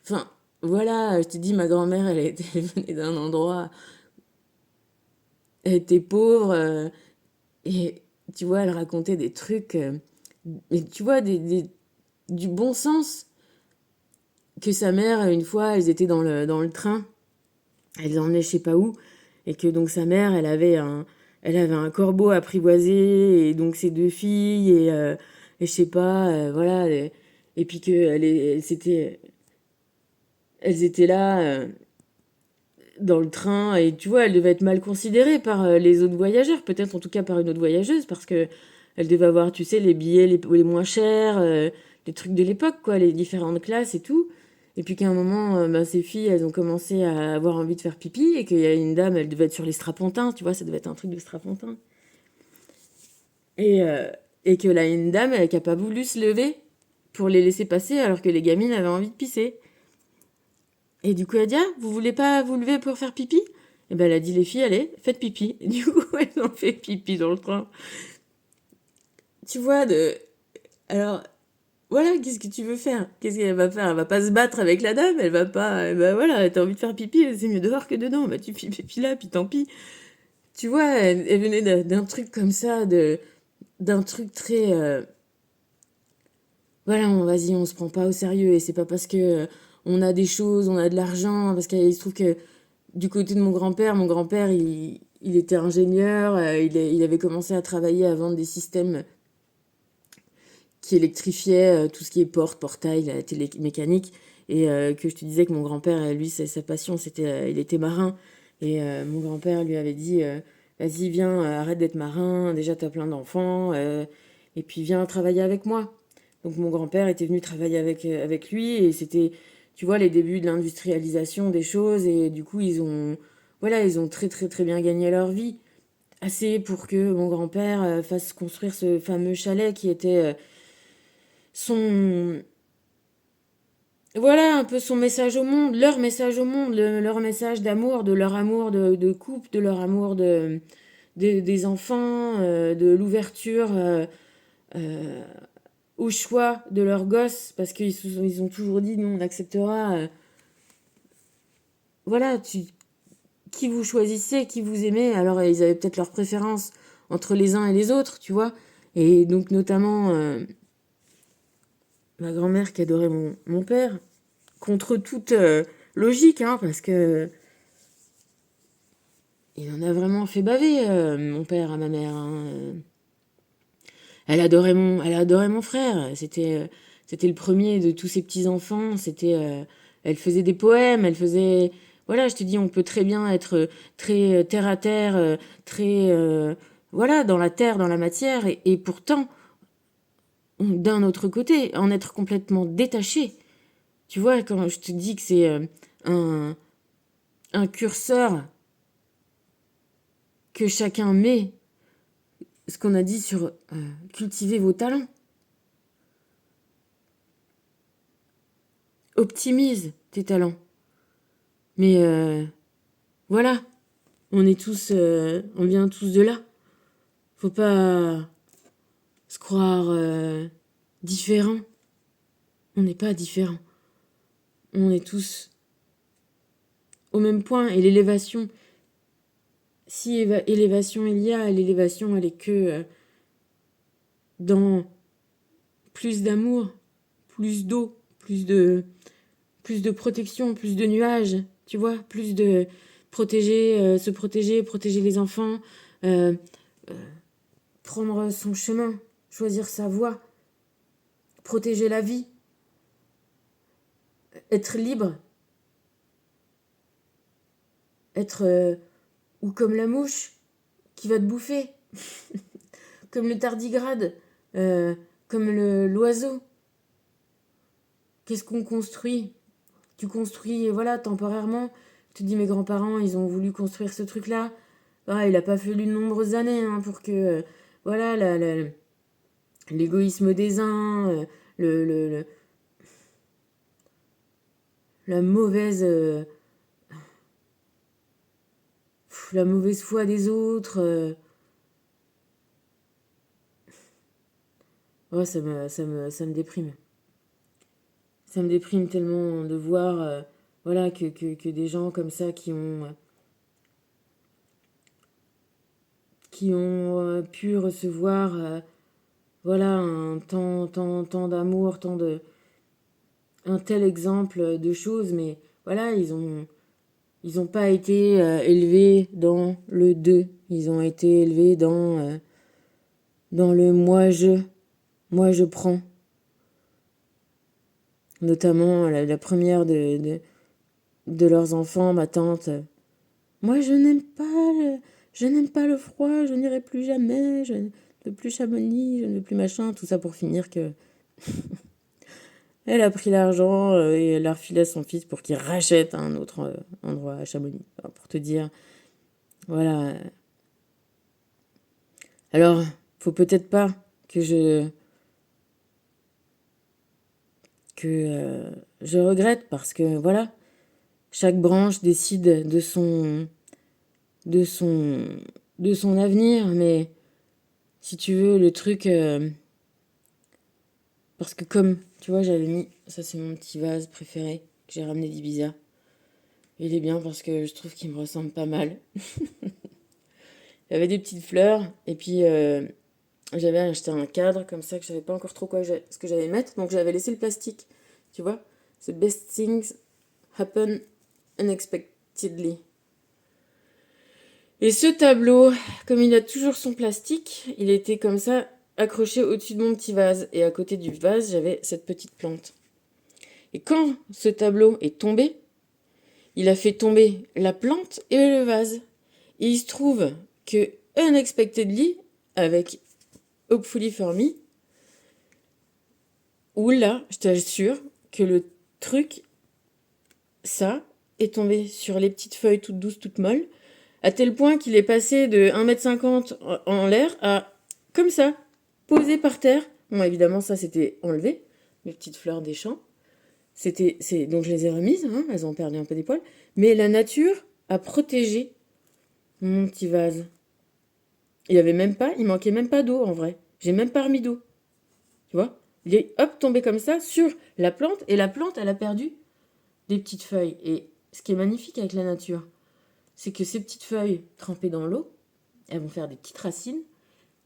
Speaker 1: Enfin, voilà, je te dis, ma grand-mère, elle venait d'un endroit, elle était pauvre, et tu vois, elle racontait des trucs, mais tu vois, du bon sens. Que sa mère, une fois, elles étaient dans le train, elles emmenaient je sais pas où, et que donc sa mère, elle avait un corbeau apprivoisé, et donc ses deux filles, et je sais pas, voilà, et puis que elles étaient là dans le train, et tu vois, elles devaient être mal considérées par les autres voyageurs, peut-être en tout cas par une autre voyageuse, parce que elles devaient avoir, tu sais, les billets les moins chers, les trucs de l'époque, quoi, les différentes classes et tout. Et puis qu'à un moment, ben, ces filles, elles ont commencé à avoir envie de faire pipi, et qu'il y a une dame, elle devait être sur les strapontins, tu vois, ça devait être un truc de strapontin. Et, euh, et que là, une dame, elle, qui a pas voulu se lever pour les laisser passer, alors que les gamines avaient envie de pisser. Et du coup, elle a dit, ah, vous voulez pas vous lever pour faire pipi? Et ben, elle a dit, les filles, allez, faites pipi. Et du coup, elles ont fait pipi dans le train. Tu vois, alors, voilà, qu'est-ce que tu veux faire? Qu'est-ce qu'elle va faire? Elle va pas se battre avec la dame, elle va pas, bah voilà, t'as envie de faire pipi, c'est mieux dehors que dedans, bah tu fais pipi là, puis tant pis. Tu vois, elle venait d'un truc comme ça, d'un truc très, voilà, vas-y, on se prend pas au sérieux, et c'est pas parce que on a des choses, on a de l'argent, parce qu'il se trouve que du côté de mon grand-père, il était ingénieur, il avait commencé à travailler à vendre des systèmes qui électrifiait tout ce qui est porte, portail, la télémécanique. Et que je te disais que mon grand-père, lui, sa passion, c'était, il était marin. Et mon grand-père lui avait dit, vas-y, viens, arrête d'être marin, déjà t'as plein d'enfants, et puis viens travailler avec moi. Donc mon grand-père était venu travailler avec lui, et c'était, tu vois, les débuts de l'industrialisation des choses, et du coup, voilà, ils ont très très très bien gagné leur vie. Assez pour que mon grand-père fasse construire ce fameux chalet qui était son, voilà, un peu son message au monde, leur message au monde, leur message d'amour, de leur amour de couple, de leur amour des enfants, de l'ouverture euh, au choix de leurs gosses, parce ils ont toujours dit, nous, on acceptera, voilà, qui vous choisissez, qui vous aimez. Alors, ils avaient peut-être leur préférence entre les uns et les autres, tu vois. Et donc, notamment, ma grand-mère qui adorait mon père, contre toute logique, hein, parce que il en a vraiment fait baver, mon père, à ma mère, hein. Elle adorait mon frère. C'était le premier de tous ses petits-enfants. Elle faisait des poèmes, elle faisait... Voilà, je te dis, on peut très bien être très terre à terre, très... voilà, dans la terre, dans la matière, et pourtant, d'un autre côté, en être complètement détaché. Tu vois, quand je te dis que c'est un, un curseur que chacun met, ce qu'on a dit sur cultiver vos talents. optimise tes talents. Mais voilà, on vient tous de là. Faut pas se croire différent. On n'est pas différents. On est tous au même point. Et l'élévation, si élévation il y a, l'élévation elle est que dans plus d'amour, plus d'eau, plus de protection, plus de nuages, tu vois, plus de se protéger les enfants, euh, prendre son chemin, choisir sa voie, protéger la vie, être libre, être ou comme la mouche qui va te bouffer, comme le tardigrade, comme l'oiseau. Qu'est-ce qu'on construit? Tu construis, voilà, temporairement. Tu te dis, mes grands-parents, ils ont voulu construire ce truc-là. Ah, il a pas fallu de nombreuses années pour que, voilà, l'égoïsme des uns, le, la mauvaise, la mauvaise foi des autres. Ouais, ça me déprime. Ça me déprime tellement de voir, voilà, que des gens comme ça qui ont pu recevoir, voilà, tant d'amour, un tel exemple de choses, mais voilà, ils ont pas été élevés dans le deux. Ils ont été élevés dans le moi je prends. Notamment la première de leurs enfants, ma tante. Moi, je n'aime pas le froid, je n'irai plus jamais, je ne veux plus Chamonix, je ne veux plus machin, tout ça pour finir que elle a pris l'argent et elle a refilé à son fils pour qu'il rachète un autre endroit à Chamonix. Alors, pour te dire, voilà. Alors, faut peut-être pas que je regrette parce que voilà, chaque branche décide de son, de son avenir, mais si tu veux, le truc, parce que comme, tu vois, j'avais mis, ça c'est mon petit vase préféré que j'ai ramené d'Ibiza. Il est bien parce que je trouve qu'il me ressemble pas mal. Il y avait des petites fleurs et puis j'avais acheté un cadre comme ça que je savais pas encore trop ce que j'allais mettre, donc j'avais laissé le plastique, tu vois. The best things happen unexpectedly. Et ce tableau, comme il a toujours son plastique, il était comme ça accroché au-dessus de mon petit vase. Et à côté du vase, j'avais cette petite plante. Et quand ce tableau est tombé, il a fait tomber la plante et le vase. Et il se trouve que, unexpectedly, avec Hopefully for Me, oula, je t'assure que le truc, ça, est tombé sur les petites feuilles toutes douces, toutes molles, à tel point qu'il est passé de 1,50 m en l'air à, comme ça, posé par terre. Bon, évidemment, ça, c'était enlevé, mes petites fleurs des champs. Donc je les ai remises, elles ont perdu un peu des poils. Mais la nature a protégé mon petit vase. Il manquait même pas d'eau en vrai. J'ai même pas remis d'eau. Tu vois? Il est hop tombé comme ça sur la plante et la plante elle a perdu des petites feuilles. Et ce qui est magnifique avec la nature, c'est que ces petites feuilles trempées dans l'eau, elles vont faire des petites racines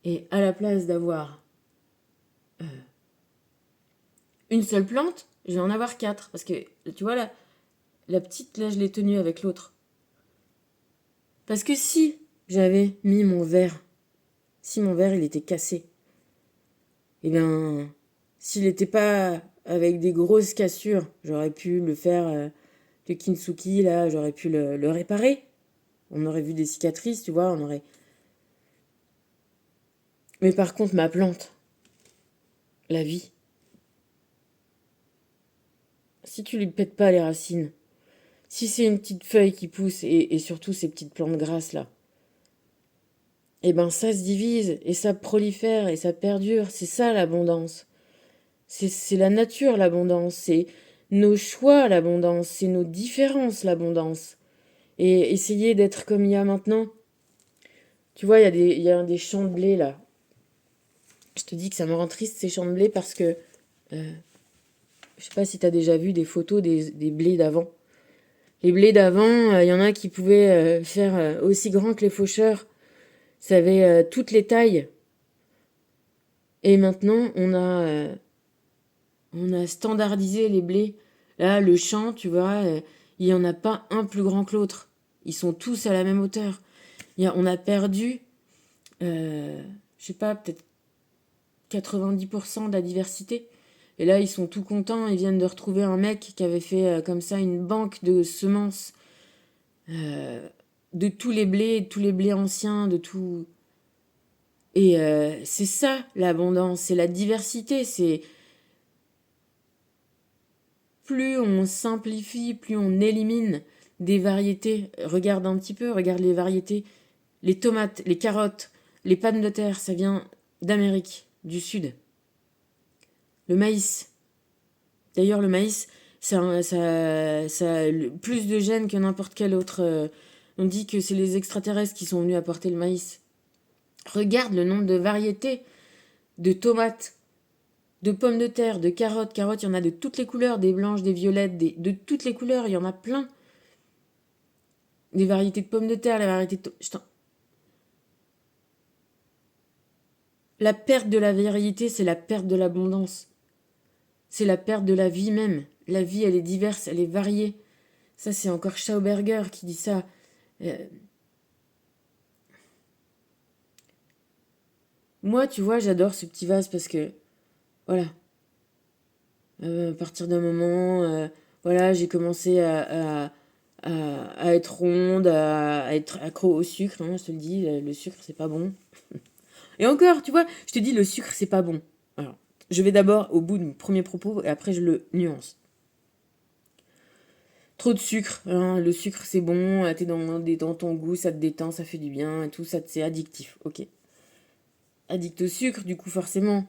Speaker 1: et à la place d'avoir une seule plante, je vais en avoir 4 parce que tu vois la petite là je l'ai tenue avec l'autre. Parce que si j'avais mis si mon verre il était cassé, eh bien, s'il n'était pas avec des grosses cassures, j'aurais pu le faire, le kintsugi, là, j'aurais pu le réparer. On aurait vu des cicatrices, tu vois, on aurait... Mais par contre, ma plante, la vie, si tu lui pètes pas les racines, si c'est une petite feuille qui pousse, et surtout ces petites plantes grasses, là, eh ben ça se divise, et ça prolifère, et ça perdure. C'est ça, l'abondance. C'est la nature, l'abondance. nos choix, l'abondance, c'est nos différences, l'abondance. Et essayer d'être comme il y a maintenant. Tu vois, il y a des champs de blé là. Je te dis que ça me rend triste ces champs de blé parce que je sais pas si tu as déjà vu des photos des blés d'avant. Les blés d'avant, il y en a qui pouvaient faire aussi grand que les faucheurs. Ça avait toutes les tailles. Et maintenant, on a standardisé les blés. Là, le champ, tu vois, il n'y en a pas un plus grand que l'autre. Ils sont tous à la même hauteur. On a perdu, je sais pas, peut-être 90% de la diversité. Et là, ils sont tout contents. Ils viennent de retrouver un mec qui avait fait comme ça une banque de semences de tous les blés anciens, de tout. Et c'est ça l'abondance, c'est la diversité. C'est plus on simplifie, plus on élimine des variétés. Regarde un petit peu, regarde les variétés. Les tomates, les carottes, les pommes de terre, ça vient d'Amérique du Sud. Le maïs. D'ailleurs, le maïs, ça a plus de gènes que n'importe quel autre. On dit que c'est les extraterrestres qui sont venus apporter le maïs. Regarde le nombre de variétés de tomates, de pommes de terre, de carottes. Carottes, il y en a de toutes les couleurs, des blanches, des violettes, de toutes les couleurs, il y en a plein. Des variétés de pommes de terre, les variétés de... La perte de la variété, c'est la perte de l'abondance. C'est la perte de la vie même. La vie, elle est diverse, elle est variée. Ça, c'est encore Schauberger qui dit ça. Euh, Moi, tu vois, j'adore ce petit vase parce que, voilà, à partir d'un moment, voilà, j'ai commencé à être ronde, à être accro au sucre, hein, je te le dis, le sucre, c'est pas bon. Et encore, tu vois, je te dis, le sucre, c'est pas bon. Alors, je vais d'abord au bout de mon premier propos et après, je le nuance. Trop de sucre, hein, le sucre, c'est bon, t'es dans ton goût, ça te détend, ça fait du bien et tout, ça, c'est addictif, ok. Addict au sucre, du coup, forcément,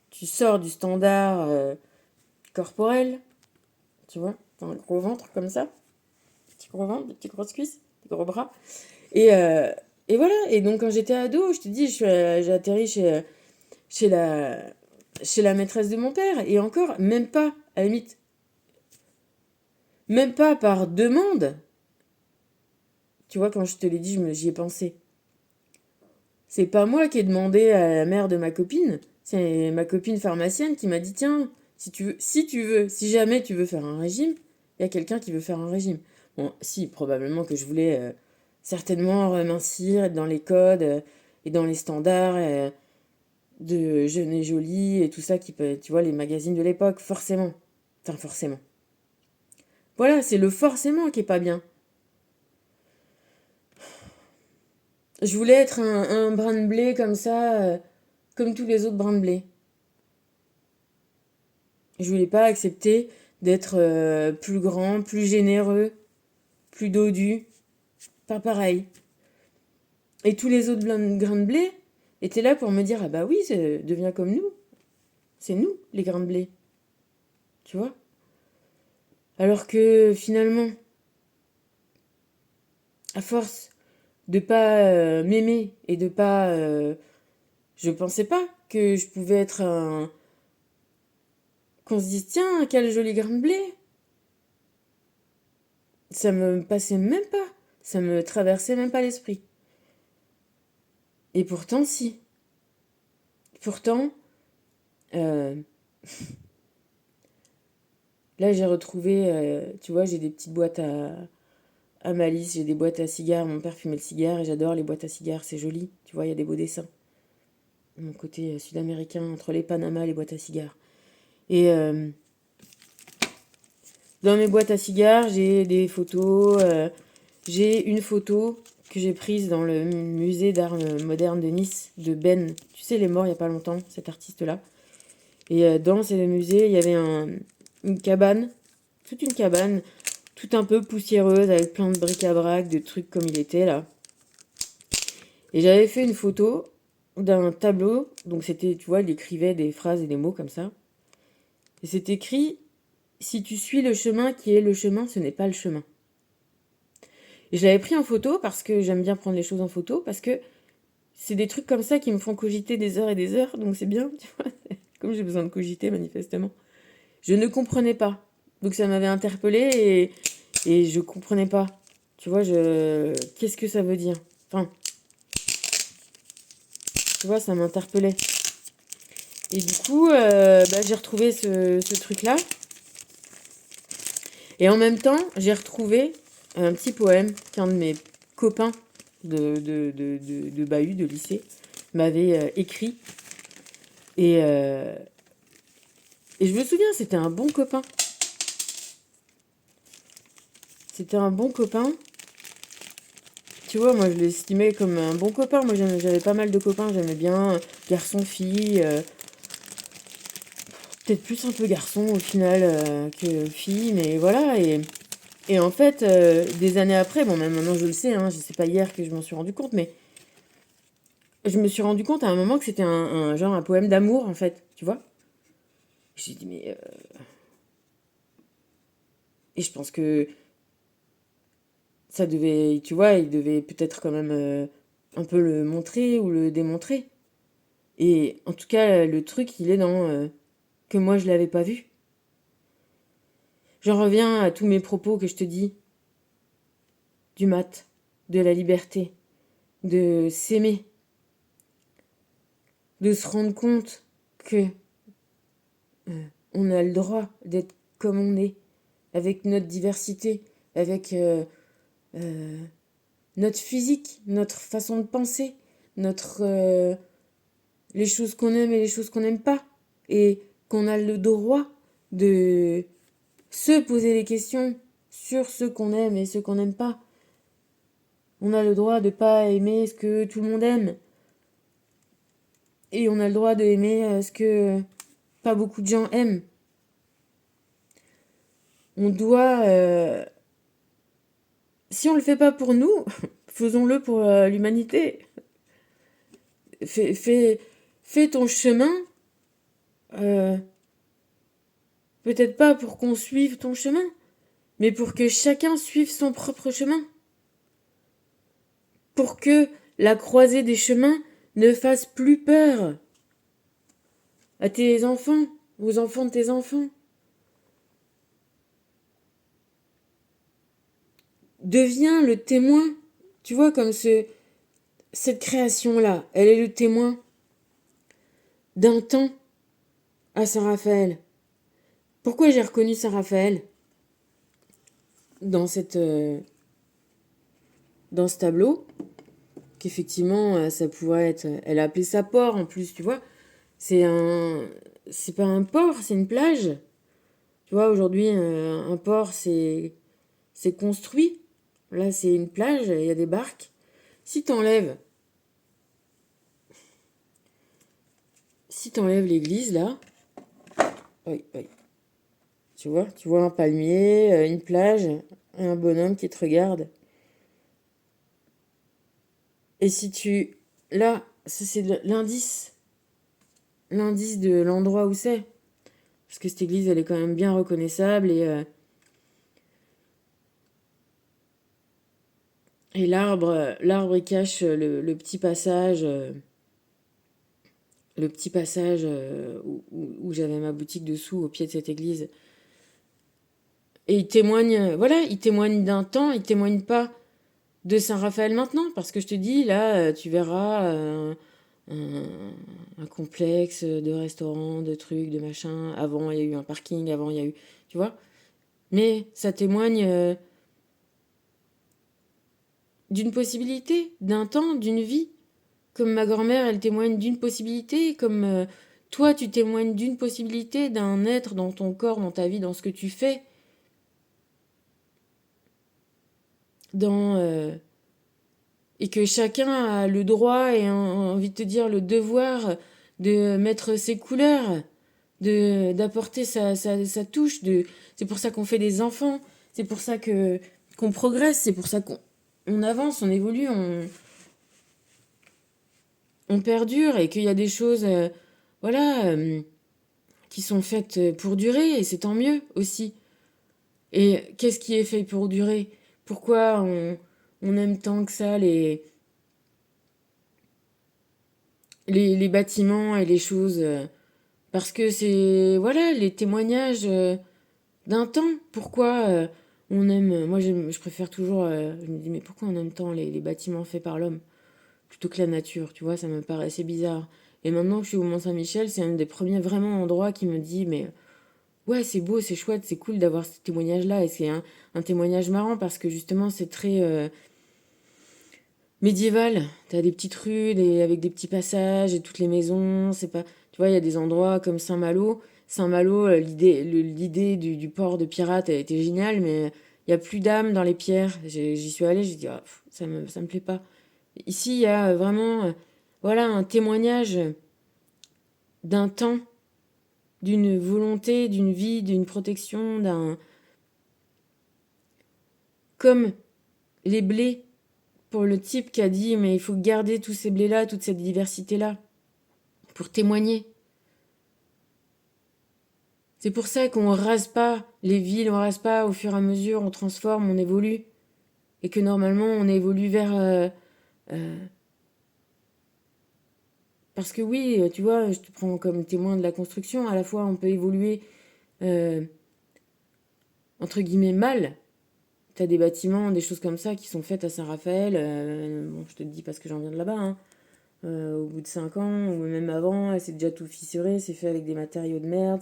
Speaker 1: tu sors du standard corporel, tu vois, t'as un gros ventre comme ça, petit gros ventre, des petits grosses cuisses, des gros bras. Et, euh, et voilà, et donc quand j'étais ado, je te dis, j'ai atterri chez, la, chez la maîtresse de mon père, et encore, même pas, à la limite, même pas par demande. Tu vois, quand je te l'ai dit, j'y ai pensé. C'est pas moi qui ai demandé à la mère de ma copine, c'est ma copine pharmacienne qui m'a dit, tiens, si jamais tu veux faire un régime, il y a quelqu'un qui veut faire un régime. Bon, si, probablement que je voulais certainement remincir, être dans les codes et dans les standards de Jeune et Jolie et tout ça qui peut, tu vois, les magazines de l'époque, forcément. Enfin, forcément. Voilà, c'est le forcément qui est pas bien. Je voulais être un brin de blé comme ça, comme tous les autres brins de blé. Je voulais pas accepter d'être plus grand, plus généreux, plus dodu. Pas pareil. Et tous les autres grains de blé étaient là pour me dire, ah bah oui, deviens comme nous. C'est nous, les grains de blé. Tu vois? Alors que finalement, à force de pas m'aimer et de pas... je pensais pas que je pouvais être un... Qu'on se dise, tiens, quel joli grain de blé. Ça me passait même pas. Ça me traversait même pas l'esprit. Et pourtant, si. Pourtant, euh, là, j'ai retrouvé, tu vois, j'ai des petites boîtes à malice, j'ai des boîtes à cigares. Mon père fumait le cigare et j'adore les boîtes à cigares, c'est joli. Tu vois, il y a des beaux dessins. Mon côté sud-américain, entre les Panama et les boîtes à cigares. Et dans mes boîtes à cigares, j'ai des photos. J'ai une photo que j'ai prise dans le musée d'art moderne de Nice, de Ben. Tu sais, il est mort il n'y a pas longtemps, cet artiste-là. Et dans ce musée, il y avait une cabane, toute une cabane, tout un peu poussiéreuse, avec plein de bric-à-brac, de trucs comme il était là. Et j'avais fait une photo d'un tableau, donc c'était, tu vois, il écrivait des phrases et des mots comme ça. Et c'est écrit si tu suis le chemin qui est le chemin, ce n'est pas le chemin. Et je l'avais pris en photo parce que j'aime bien prendre les choses en photo, parce que c'est des trucs comme ça qui me font cogiter des heures et des heures, donc c'est bien, tu vois. Comme j'ai besoin de cogiter, manifestement. Je ne comprenais pas. Donc ça m'avait interpellée et je comprenais pas. Tu vois, qu'est-ce que ça veut dire? Enfin, tu vois, ça m'interpellait. Et du coup, j'ai retrouvé ce truc-là. Et en même temps, j'ai retrouvé un petit poème qu'un de mes copains de bahut, de lycée, m'avait écrit. Et je me souviens, c'était un bon copain. C'était un bon copain. Tu vois, moi, je l'estimais comme un bon copain. Moi, j'avais pas mal de copains. J'aimais bien garçon-fille. Peut-être plus un peu garçon, au final, que fille. Mais voilà. Et en fait, des années après, bon, même maintenant, je le sais, hein, c'est pas hier que je m'en suis rendu compte, mais je me suis rendu compte à un moment que c'était genre un poème d'amour, en fait. Tu vois? J'ai dit, mais... Et je pense que ça devait... Tu vois, il devait peut-être quand même un peu le montrer ou le démontrer. Et en tout cas, le truc, il est dans que moi, je l'avais pas vu. J'en reviens à tous mes propos que je te dis du mat, de la liberté, de s'aimer, de se rendre compte que on a le droit d'être comme on est, avec notre diversité, avec euh, notre physique, notre façon de penser, les choses qu'on aime et les choses qu'on n'aime pas, et qu'on a le droit de se poser des questions sur ce qu'on aime et ce qu'on n'aime pas. On a le droit de pas aimer ce que tout le monde aime. Et on a le droit d'aimer ce que pas beaucoup de gens aiment. On doit... si on le fait pas pour nous, faisons-le pour l'humanité. Fais, fais, fais ton chemin. euh, Peut-être pas pour qu'on suive ton chemin, mais pour que chacun suive son propre chemin. Pour que la croisée des chemins ne fasse plus peur à tes enfants, aux enfants de tes enfants. Deviens le témoin. Tu vois, comme cette création-là, elle est le témoin d'un temps à Saint-Raphaël. Pourquoi j'ai reconnu Saint-Raphaël dans dans ce tableau? Qu'effectivement, ça pourrait être... Elle a appelé ça port, en plus, tu vois. C'est un... C'est pas un port, c'est une plage. Tu vois, aujourd'hui, un port, c'est construit. Là, c'est une plage, il y a des barques. Si t'enlèves... Si t'enlèves l'église, là... Oui, oui. Tu vois un palmier, une plage, un bonhomme qui te regarde. Et si tu... Là, ça c'est l'indice. L'indice de l'endroit où c'est. Parce que cette église, elle est quand même bien reconnaissable. Et l'arbre, il cache le petit passage... le petit passage où j'avais ma boutique dessous, au pied de cette église. Et il témoigne... Voilà, il témoigne d'un temps, il témoigne pas de Saint-Raphaël maintenant. Parce que je te dis, là, tu verras... un complexe de restaurants, de trucs, de machins. Avant, il y a eu un parking, avant, il y a eu... Tu vois? Mais ça témoigne d'une possibilité, d'un temps, d'une vie. Comme ma grand-mère, elle témoigne d'une possibilité, comme toi, tu témoignes d'une possibilité, d'un être dans ton corps, dans ta vie, dans ce que tu fais. Dans... et que chacun a le droit et envie de te dire le devoir de mettre ses couleurs, d'apporter sa touche. C'est pour ça qu'on fait des enfants, c'est pour ça qu'on progresse, c'est pour ça qu'on avance, on évolue, on perdure et qu'il y a des choses, voilà, qui sont faites pour durer, et c'est tant mieux aussi. Et qu'est-ce qui est fait pour durer? Pourquoi on aime tant que ça les bâtiments et les choses? Parce que c'est, voilà, les témoignages d'un temps. Pourquoi on aime... Moi, je préfère toujours... je me dis, mais pourquoi on aime tant les bâtiments faits par l'homme plutôt que la nature, tu vois, ça me paraît assez bizarre. Et maintenant que je suis au Mont-Saint-Michel, c'est un des premiers vraiment endroits qui me dit, mais ouais, c'est beau, c'est chouette, c'est cool d'avoir ce témoignage-là. Et c'est un témoignage marrant parce que justement, c'est très médiéval. T'as des petites rues avec des petits passages et toutes les maisons. C'est pas, tu vois, il y a des endroits comme Saint-Malo. Saint-Malo, l'idée du port de pirates a été géniale, mais il y a plus d'âme dans les pierres. J'y suis allée, j'ai dit, ah, ça me plaît pas. Ici, il y a vraiment, voilà, un témoignage d'un temps, d'une volonté, d'une vie, d'une protection, comme les blés, pour le type qui a dit, mais il faut garder tous ces blés-là, toute cette diversité-là, pour témoigner. C'est pour ça qu'on rase pas les villes, on rase pas au fur et à mesure, on transforme, on évolue. Et que normalement, on évolue vers... euh, parce que oui, tu vois, je te prends comme témoin de la construction, à la fois on peut évoluer, euh, entre guillemets, mal. T'as des bâtiments, des choses comme ça qui sont faites à Saint-Raphaël. Bon, je te le dis parce que j'en viens de là-bas. Hein. Au bout de 5 ans, ou même avant, c'est déjà tout fissuré, c'est fait avec des matériaux de merde,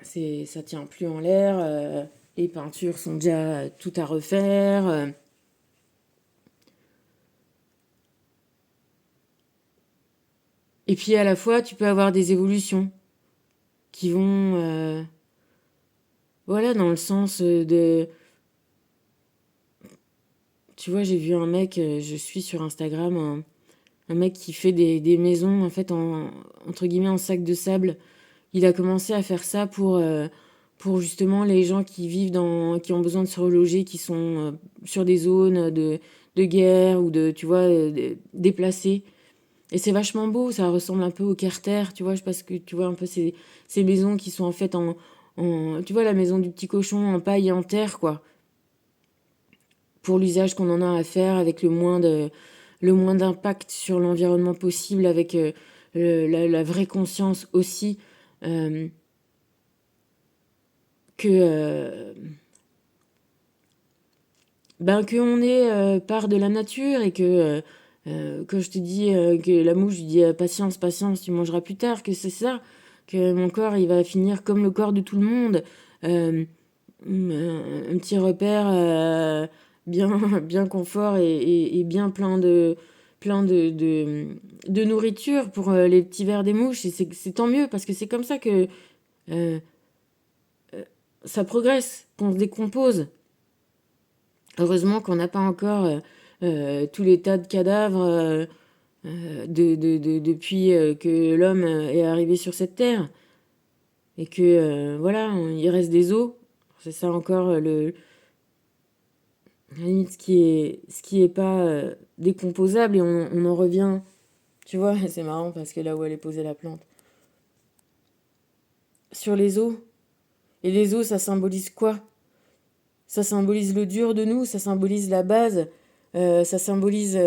Speaker 1: ça tient plus en l'air. Les peintures sont déjà tout à refaire. Et puis à la fois, tu peux avoir des évolutions qui vont, voilà, dans le sens de... Tu vois, j'ai vu un mec, je suis sur Instagram, un mec qui fait des maisons, en fait, entre guillemets, en sac de sable. Il a commencé à faire ça pour justement les gens qui vivent qui ont besoin de se reloger, qui sont sur des zones de guerre ou de, tu vois, déplacés. Et c'est vachement beau, ça ressemble un peu au Carter, tu vois, je pense que tu vois un peu ces maisons qui sont en fait tu vois, la maison du petit cochon en paille et en terre, quoi. Pour l'usage qu'on en a à faire avec le moins d'impact sur l'environnement possible, avec la vraie conscience aussi euh, que ben qu'on est part de la nature et que je te dis que la mouche dit patience, patience, tu mangeras plus tard, que c'est ça, que mon corps il va finir comme le corps de tout le monde, euh, un petit repère bien bien confort et bien plein de nourriture pour les petits vers des mouches et c'est tant mieux parce que c'est comme ça que euh, ça progresse, qu'on se décompose. Heureusement qu'on n'a pas encore tous les tas de cadavres depuis que l'homme est arrivé sur cette terre. Et que, voilà, il reste des os. C'est ça encore, la limite, ce qui est pas décomposable. Et on en revient. Tu vois, c'est marrant parce que là où elle est posée la plante. Sur les os. Et les os, ça symbolise quoi? Ça symbolise le dur de nous, ça symbolise la base, ça symbolise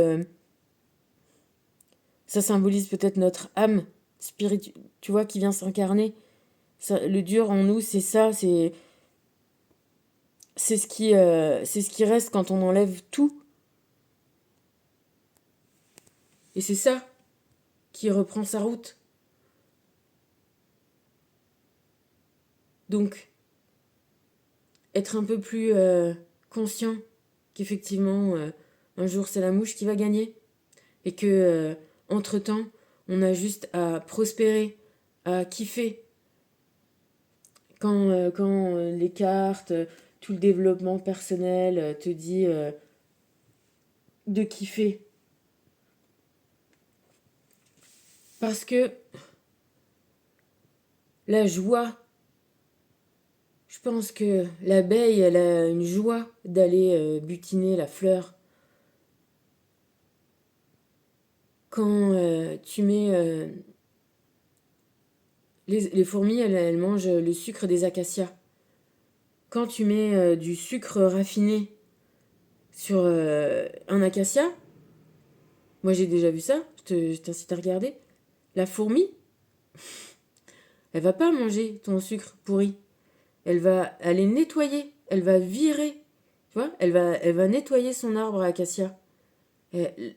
Speaker 1: ça symbolise peut-être notre âme spirituelle, tu vois, qui vient s'incarner. Le dur en nous, c'est ça, c'est ce qui reste quand on enlève tout. Et c'est ça qui reprend sa route. Donc, être un peu plus conscient qu'effectivement, un jour, c'est la mouche qui va gagner. Et que, entre-temps, on a juste à prospérer, à kiffer. Quand les cartes, tout le développement personnel te dit de kiffer. Parce que la joie, je pense que l'abeille, elle a une joie d'aller butiner la fleur. Quand tu mets Les fourmis, elles mangent le sucre des acacias. Quand tu mets du sucre raffiné sur un acacia, moi j'ai déjà vu ça, je t'incite à regarder. La fourmi, elle va pas manger ton sucre pourri. Elle va aller nettoyer, elle va virer, tu vois, elle va nettoyer son arbre à acacia.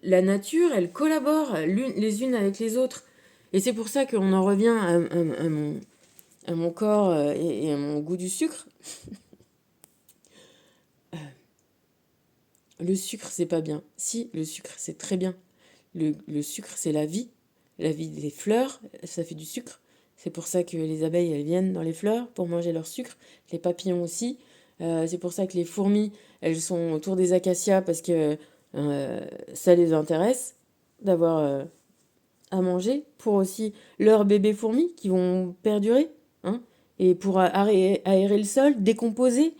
Speaker 1: La nature, elle collabore les unes avec les autres. Et c'est pour ça qu'on en revient à mon corps et à mon goût du sucre. Le sucre, c'est pas bien. Si, le sucre, c'est très bien. Le sucre, c'est la vie. La vie des fleurs, ça fait du sucre. C'est pour ça que les abeilles, elles viennent dans les fleurs pour manger leur sucre. Les papillons aussi. C'est pour ça que les fourmis, elles sont autour des acacias parce que ça les intéresse d'avoir à manger. Pour aussi leurs bébés fourmis qui vont perdurer. Hein, et pour aérer le sol, décomposer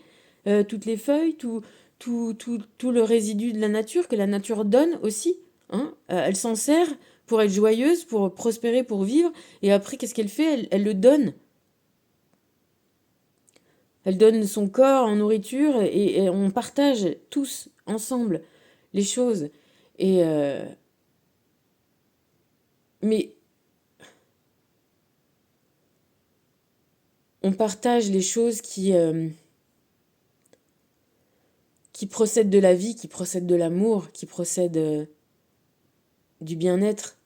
Speaker 1: toutes les feuilles, tout le résidu de la nature que la nature donne aussi. Hein. Elle s'en sert pour être joyeuse, pour prospérer, pour vivre. Et après, qu'est-ce qu'elle fait elle le donne. Elle donne son corps en nourriture et on partage tous ensemble les choses. Et mais on partage les choses qui procèdent de la vie, qui procèdent de l'amour, qui procèdent du bien-être.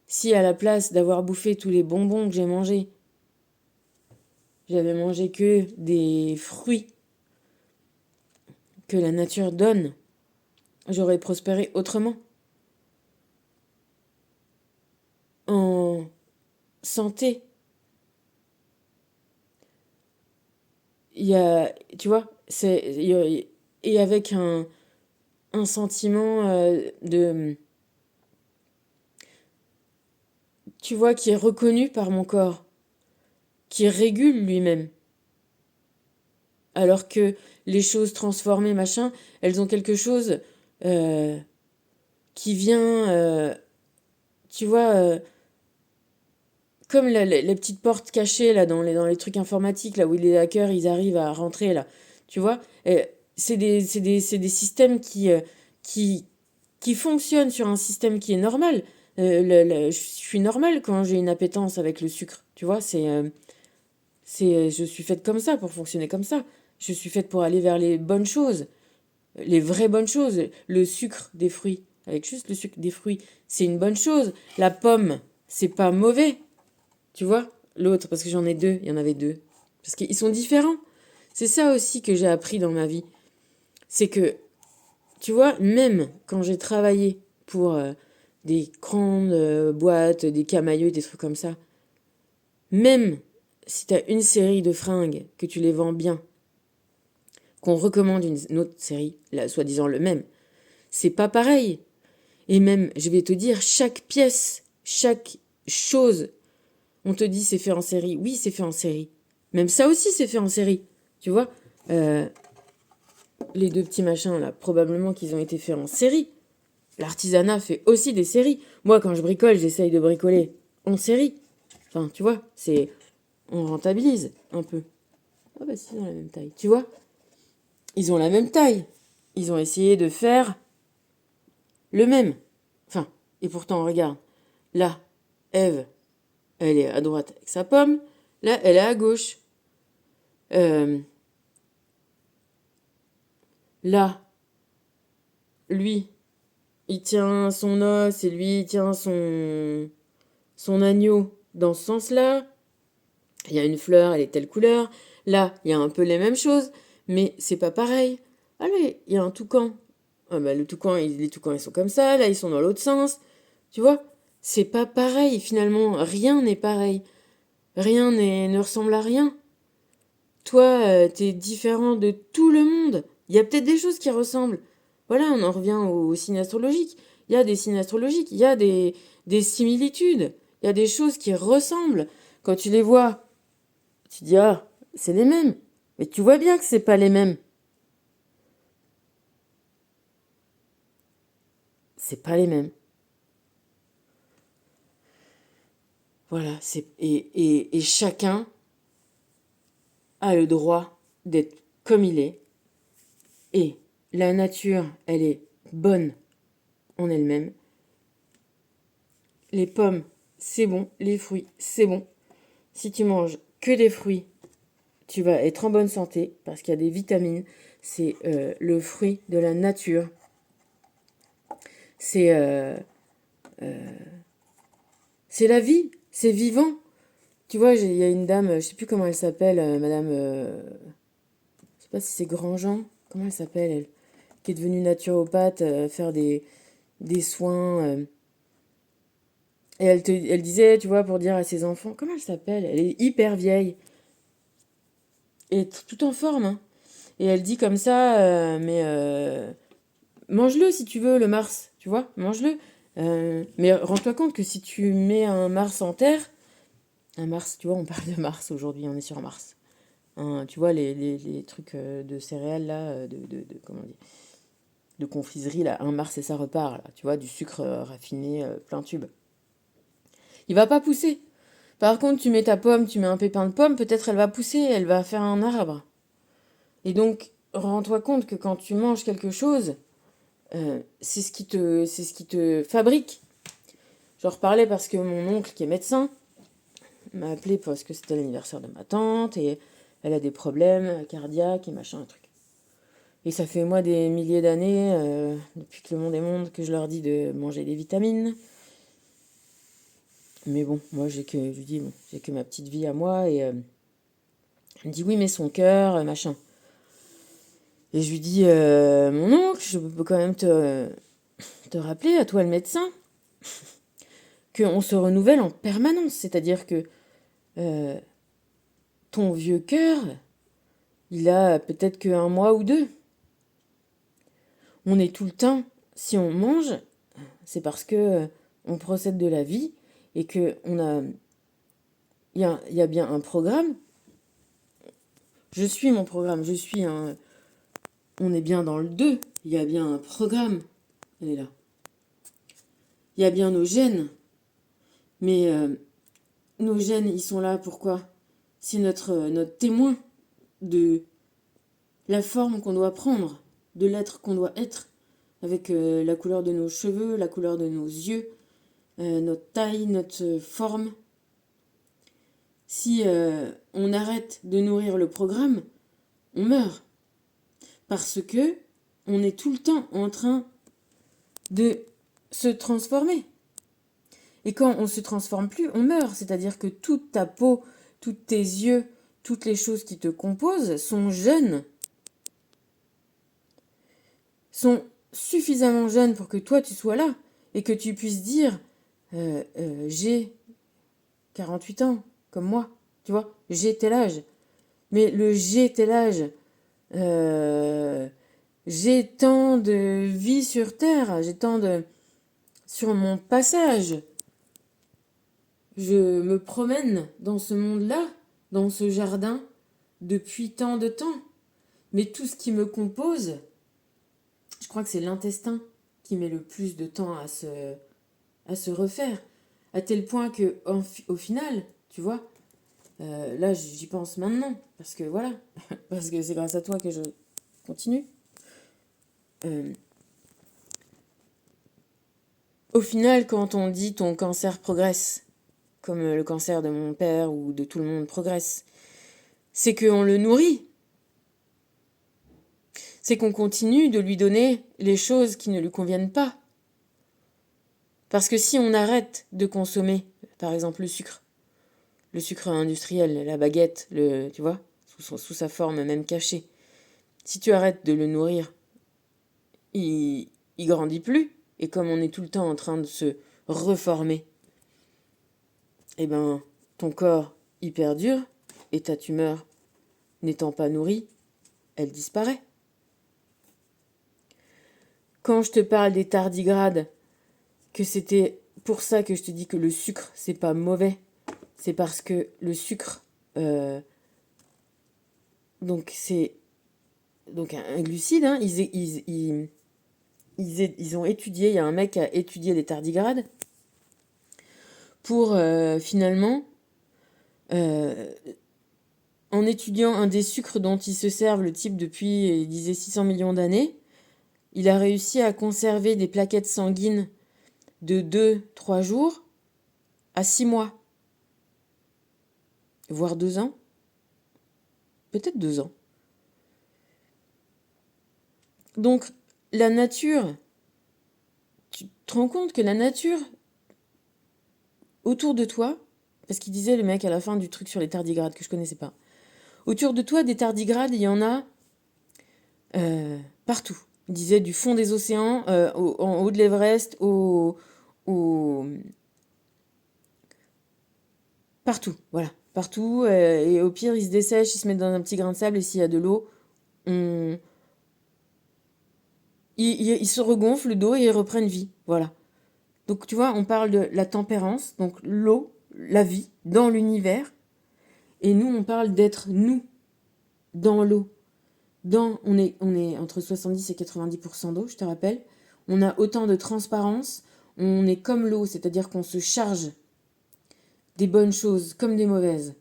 Speaker 1: Si à la place d'avoir bouffé tous les bonbons que j'ai mangés, j'avais mangé que des fruits que la nature donne, j'aurais prospéré autrement. En santé. Il y a, tu vois, et avec un sentiment tu vois, qui est reconnu par mon corps, qui régule lui-même. Alors que les choses transformées, machin, elles ont quelque chose euh, qui vient, tu vois, comme les petites portes cachées là dans les trucs informatiques là où les hackers ils arrivent à rentrer là, tu vois, c'est des systèmes qui qui fonctionnent sur un système qui est normal. Je suis normale quand j'ai une appétence avec le sucre, tu vois, je suis faite comme ça pour fonctionner comme ça. Je suis faite pour aller vers les bonnes choses, les vraies bonnes choses. Le sucre des fruits, avec juste le sucre des fruits, c'est une bonne chose. La pomme, c'est pas mauvais. Tu vois, l'autre, parce que j'en ai deux, il y en avait deux. Parce qu'ils sont différents. C'est ça aussi que j'ai appris dans ma vie. C'est que, tu vois, même quand j'ai travaillé pour des grandes boîtes, des camailleux, des trucs comme ça, même si tu as une série de fringues, que tu les vends bien, qu'on recommande une autre série, là, soi-disant le même, c'est pas pareil. Et même, je vais te dire, chaque pièce, chaque chose, on te dit c'est fait en série. Oui, c'est fait en série. Même ça aussi, c'est fait en série. Tu vois, les deux petits machins là, probablement qu'ils ont été faits en série. L'artisanat fait aussi des séries. Moi, quand je bricole, j'essaye de bricoler en série. Enfin, tu vois, on rentabilise un peu. Ah bah si, ils ont la même taille. Tu vois, ils ont la même taille. Ils ont essayé de faire le même. Enfin, et pourtant, regarde. Là, Ève, elle est à droite avec sa pomme. Là, elle est à gauche. Euh, Là, lui, il tient son os et lui, il tient son agneau dans ce sens-là. Il y a une fleur, elle est telle couleur. Là, il y a un peu les mêmes choses, mais c'est pas pareil. Allez, il y a un toucan. Ah bah, le toucan, les toucans, ils sont comme ça. Là, ils sont dans l'autre sens. Tu vois, c'est pas pareil, finalement. Rien n'est pareil. Ne ressemble à rien. Toi, t'es différent de tout le monde. Il y a peut-être des choses qui ressemblent. Voilà, on en revient au signe astrologique. Il y a des signes astrologiques, il y a des similitudes, il y a des choses qui ressemblent. Quand tu les vois, tu dis ah, c'est les mêmes. Mais tu vois bien que c'est pas les mêmes. C'est pas les mêmes. Voilà, et chacun a le droit d'être comme il est. Et la nature, elle est bonne en elle-même. Les pommes, c'est bon. Les fruits, c'est bon. Si tu manges que des fruits, tu vas être en bonne santé parce qu'il y a des vitamines. C'est le fruit de la nature. C'est c'est la vie. C'est vivant. Tu vois, il y a une dame, je sais plus comment elle s'appelle, madame... je sais pas si c'est Grandjean. Comment elle s'appelle, elle? Qui est devenue naturopathe, faire des soins. Et elle disait, tu vois, pour dire à ses enfants... Comment elle s'appelle? Elle est hyper vieille. Et tout en forme, hein. Et elle dit comme ça, mange-le si tu veux, le Mars, tu vois, mange-le. Mais rends-toi compte que si tu mets un Mars en terre, un Mars, tu vois, on parle de Mars aujourd'hui, on est sur Mars. Tu vois, les trucs de céréales, là, comment on dit, de confiserie, là, un Mars et ça repart, là, tu vois, du sucre raffiné, plein tube. Il va pas pousser. Par contre, tu mets ta pomme, tu mets un pépin de pomme, peut-être elle va pousser, elle va faire un arbre. Et donc, rends-toi compte que quand tu manges quelque chose, c'est ce qui te fabrique. J'en reparlais parce que mon oncle, qui est médecin, m'a appelé parce que c'était l'anniversaire de ma tante et elle a des problèmes cardiaques et machin, un truc. Et ça fait moi des milliers d'années, depuis que le monde est monde, que je leur dis de manger des vitamines. Mais bon, moi je lui dis, bon, j'ai que ma petite vie à moi et elle me dit oui, mais son cœur, machin. Et je lui dis, mon oncle, je peux quand même te rappeler, à toi le médecin, qu'on se renouvelle en permanence. C'est-à-dire que euh, ton vieux cœur, il a peut-être qu'un mois ou deux. On est tout le temps, si on mange, c'est parce que on procède de la vie et que il y a bien un programme. Je suis mon programme, on est bien dans le 2. Il y a bien un programme. Elle est là. Il y a bien nos gènes. Mais nos gènes, ils sont là pourquoi? C'est notre témoin de la forme qu'on doit prendre, de l'être qu'on doit être, avec la couleur de nos cheveux, la couleur de nos yeux, notre taille, notre forme. Si on arrête de nourrir le programme, on meurt. Parce que on est tout le temps en train de se transformer. Et quand on ne se transforme plus, on meurt. C'est-à-dire que toute ta peau, tous tes yeux, toutes les choses qui te composent sont jeunes, sont suffisamment jeunes pour que toi tu sois là et que tu puisses dire j'ai 48 ans, comme moi, tu vois, j'ai tel âge. Mais le j'ai tel âge, euh, j'ai tant de vie sur Terre, j'ai tant de... Sur mon passage, je me promène dans ce monde-là, dans ce jardin, depuis tant de temps. Mais tout ce qui me compose, je crois que c'est l'intestin qui met le plus de temps à se refaire. À tel point que, au final, tu vois, là j'y pense maintenant, parce que voilà, parce que c'est grâce à toi que je continue. Euh, Au final, quand on dit ton cancer progresse, comme le cancer de mon père ou de tout le monde progresse, c'est qu'on le nourrit. C'est qu'on continue de lui donner les choses qui ne lui conviennent pas. Parce que si on arrête de consommer, par exemple, le sucre industriel, la baguette, tu vois, sous sa forme même cachée, si tu arrêtes de le nourrir, il grandit plus. Et comme on est tout le temps en train de se reformer, eh ben, ton corps, il perdure, et ta tumeur, n'étant pas nourrie, elle disparaît. Quand je te parle des tardigrades, que c'était pour ça que je te dis que le sucre, c'est pas mauvais, c'est parce que le sucre, donc c'est donc un glucide, hein, ils ont étudié, il y a un mec qui a étudié les tardigrades pour finalement, euh, en étudiant un des sucres dont il se servent, le type depuis, il disait 600 millions d'années, il a réussi à conserver des plaquettes sanguines de 2-3 jours à 6 mois, voire 2 ans, peut-être 2 ans. Donc, la nature, tu te rends compte que la nature, autour de toi, parce qu'il disait le mec à la fin du truc sur les tardigrades que je connaissais pas, autour de toi, des tardigrades, il y en a partout. Il disait du fond des océans, en haut de l'Everest, au... partout, voilà. Partout, et au pire, ils se dessèchent, ils se mettent dans un petit grain de sable, et s'il y a de l'eau, on... ils se regonflent le dos et ils reprennent vie, voilà. Donc tu vois, on parle de la tempérance, donc l'eau, la vie, dans l'univers, et nous, on parle d'être nous, dans l'eau. On est entre 70 et 90% d'eau, je te rappelle. On a autant de transparence. On est comme l'eau, c'est-à-dire qu'on se charge des bonnes choses comme des mauvaises.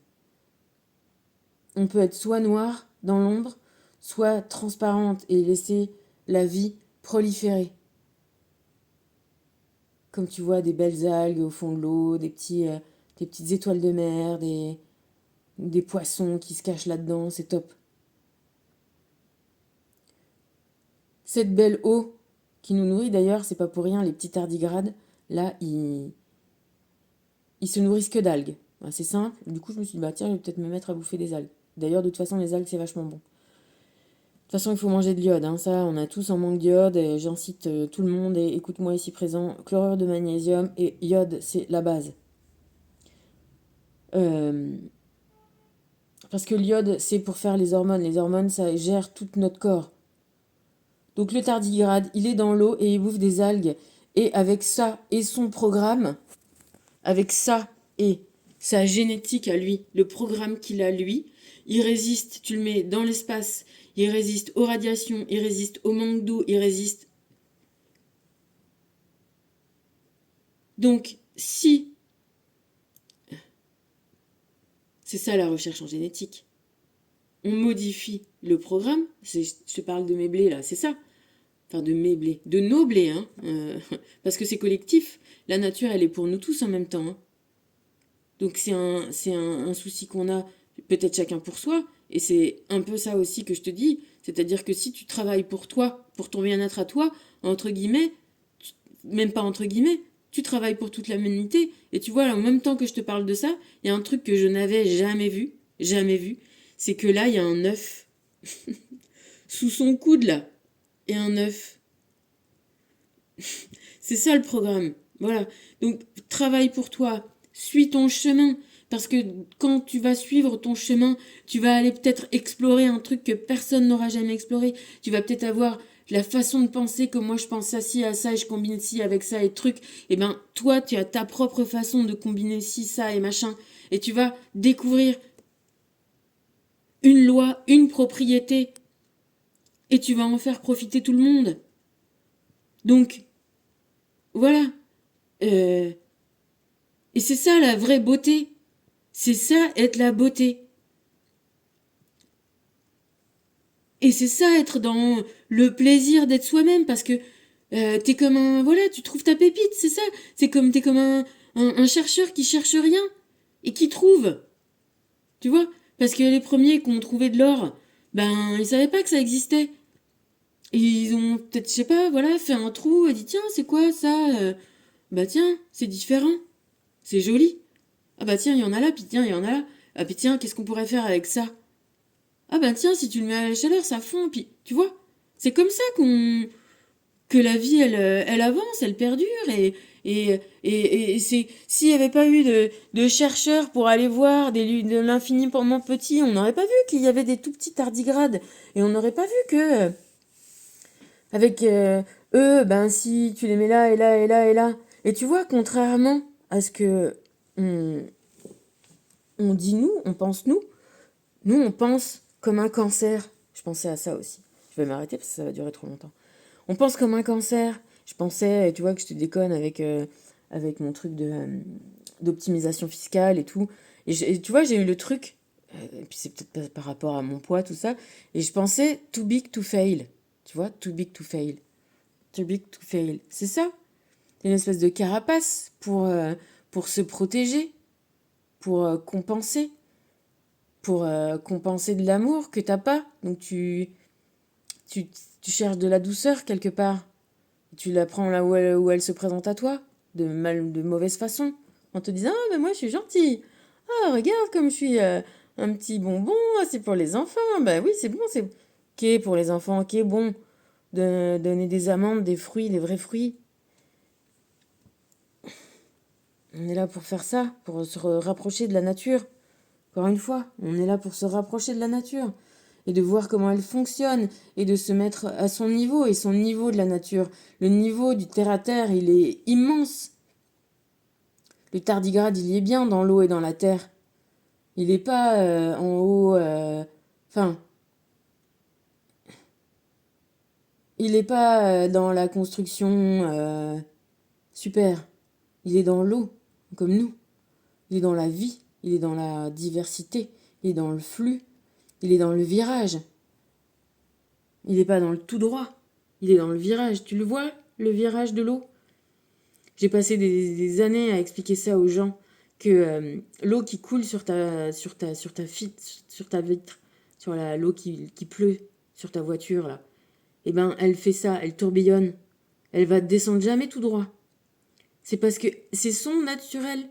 Speaker 1: On peut être soit noir dans l'ombre, soit transparente et laisser la vie proliférer. Comme tu vois des belles algues au fond de l'eau, des petites étoiles de mer, des poissons qui se cachent là-dedans, c'est top. Cette belle eau qui nous nourrit d'ailleurs, c'est pas pour rien, les petits tardigrades, là, ils se nourrissent que d'algues. C'est simple, du coup je me suis dit, bah tiens, je vais peut-être me mettre à bouffer des algues. D'ailleurs, de toute façon, les algues, c'est vachement bon. De toute façon, il faut manger de l'iode, hein. Ça, on a tous en manque d'iode, et j'incite tout le monde, et écoute-moi ici présent, chlorure de magnésium et iode, c'est la base. Euh, Parce que l'iode, c'est pour faire les hormones. Les hormones, ça gère tout notre corps. Donc le tardigrade, il est dans l'eau et il bouffe des algues. Et avec ça et son programme, avec ça et sa génétique à lui, le programme qu'il a lui, il résiste, tu le mets dans l'espace, il résiste aux radiations, il résiste au manque d'eau, il résiste. Donc si, c'est ça la recherche en génétique, on modifie le programme, je te parle de mes blés là, c'est ça. Enfin, de mes blés, de nos blés, hein, parce que c'est collectif. La nature, elle est pour nous tous en même temps, hein. Donc c'est un souci qu'on a, peut-être chacun pour soi, et c'est un peu ça aussi que je te dis, c'est-à-dire que si tu travailles pour toi, pour ton bien-être à toi, entre guillemets, même pas entre guillemets, tu travailles pour toute l'humanité, et tu vois, là, en même temps que je te parle de ça, il y a un truc que je n'avais jamais vu, c'est que là, il y a un œuf, sous son coude, là, et un œuf. C'est ça le programme. Voilà. Donc, travaille pour toi. Suis ton chemin. Parce que quand tu vas suivre ton chemin, tu vas aller peut-être explorer un truc que personne n'aura jamais exploré. Tu vas peut-être avoir la façon de penser que moi je pense à ci, à ça, et je combine ci avec ça et truc. Et ben, toi, tu as ta propre façon de combiner ci, ça et machin. Et tu vas découvrir une loi, une propriété. Et tu vas en faire profiter tout le monde. Donc, voilà. Euh, Et c'est ça la vraie beauté. C'est ça être la beauté. Et c'est ça être dans le plaisir d'être soi-même parce que t'es comme un... Voilà, tu trouves ta pépite, c'est ça. T'es comme un chercheur qui cherche rien et qui trouve. Tu vois. Parce que les premiers qui ont trouvé de l'or, ben ils savaient pas que ça existait. Et ils ont peut-être, je sais pas, voilà, fait un trou et dit tiens, c'est quoi ça. Bah tiens, c'est différent. C'est joli. Ah bah tiens, il y en a là, puis tiens, il y en a là. Ah puis tiens, qu'est-ce qu'on pourrait faire avec ça? Ah bah tiens, si tu le mets à la chaleur, ça fond, puis tu vois, c'est comme ça que la vie, elle avance, elle perdure, et c'est s'il n'y avait pas eu de chercheurs pour aller voir de l'infiniment petit, on n'aurait pas vu qu'il y avait des tout petits tardigrades, et on n'aurait pas vu que avec eux, ben si tu les mets là et là et là et là, et tu vois, contrairement à ce que on, on dit nous, on pense nous on pense comme un cancer. Je pensais à ça aussi. Je vais m'arrêter parce que ça va durer trop longtemps. On pense comme un cancer. Je pensais, tu vois, que je te déconne avec mon truc d'optimisation fiscale et tout. Et tu vois, j'ai eu le truc, et puis c'est peut-être par rapport à mon poids, tout ça, et je pensais too big to fail. Tu vois, too big to fail. Too big to fail. C'est ça. C'est une espèce de carapace pour se protéger, pour compenser de l'amour que t'as pas. Donc tu, tu cherches de la douceur quelque part. Tu la prends là où elle se présente à toi, de mauvaise façon, en te disant ah mais moi je suis gentille. Ah regarde comme je suis un petit bonbon, ah, c'est pour les enfants. Bah oui c'est bon, c'est ok pour les enfants, ok bon de donner des amandes, des fruits, les vrais fruits. On est là pour faire ça, pour se rapprocher de la nature. Encore une fois, on est là pour se rapprocher de la nature et de voir comment elle fonctionne et de se mettre à son niveau et son niveau de la nature. Le niveau du terre-à-terre, il est immense. Le tardigrade, il y est bien dans l'eau et dans la terre. Il n'est pas en haut... Enfin, il n'est pas dans la construction super. Il est dans l'eau, comme nous. Il est dans la vie, il est dans la diversité, il est dans le flux, il est dans le virage. Il n'est pas dans le tout droit, il est dans le virage. Tu le vois, le virage de l'eau? J'ai passé des années à expliquer ça aux gens, que l'eau qui coule sur ta vitre, sur l'eau qui pleut sur ta voiture, là, eh ben, elle fait ça, elle tourbillonne. Elle va descendre jamais tout droit. C'est parce que c'est son naturel.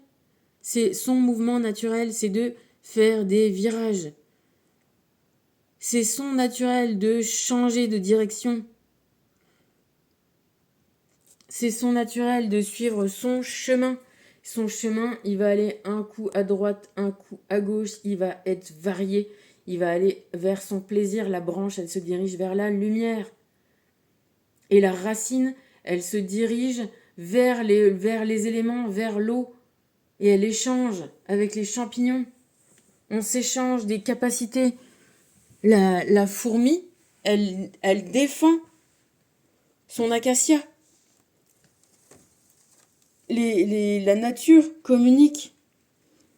Speaker 1: C'est son mouvement naturel, c'est de faire des virages. C'est son naturel de changer de direction. C'est son naturel de suivre son chemin. Son chemin, il va aller un coup à droite, un coup à gauche, il va être varié. Il va aller vers son plaisir. La branche, elle se dirige vers la lumière. Et la racine, elle se dirige vers les éléments, vers l'eau. Et elle échange avec les champignons. On s'échange des capacités. La fourmi, elle défend son acacia. La nature communique.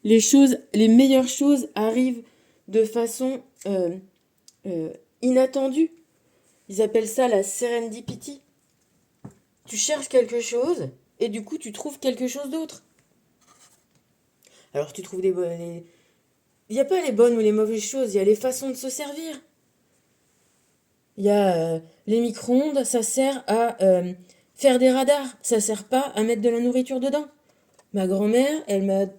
Speaker 1: Les meilleures choses arrivent de façon inattendue. Ils appellent ça la serendipity. Tu cherches quelque chose et du coup tu trouves quelque chose d'autre. Alors tu trouves des bonnes... Il n'y a pas les bonnes ou les mauvaises choses, il y a les façons de se servir. Il y a les micro-ondes, ça sert à faire des radars, ça sert pas à mettre de la nourriture dedans. Ma grand-mère, elle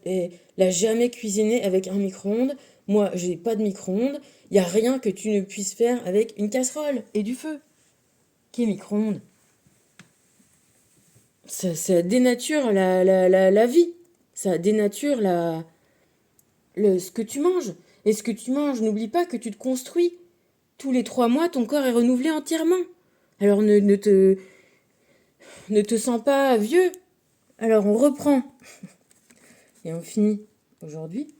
Speaker 1: l'a jamais cuisiné avec un micro-ondes. Moi, j'ai pas de micro-ondes. Il y a rien que tu ne puisses faire avec une casserole et du feu. Qui est micro-ondes? Ça dénature la vie. Ça dénature ce que tu manges. Et ce que tu manges, n'oublie pas que tu te construis. Tous les 3 mois, ton corps est renouvelé entièrement. Alors ne te sens pas vieux. Alors on reprend. Et on finit aujourd'hui.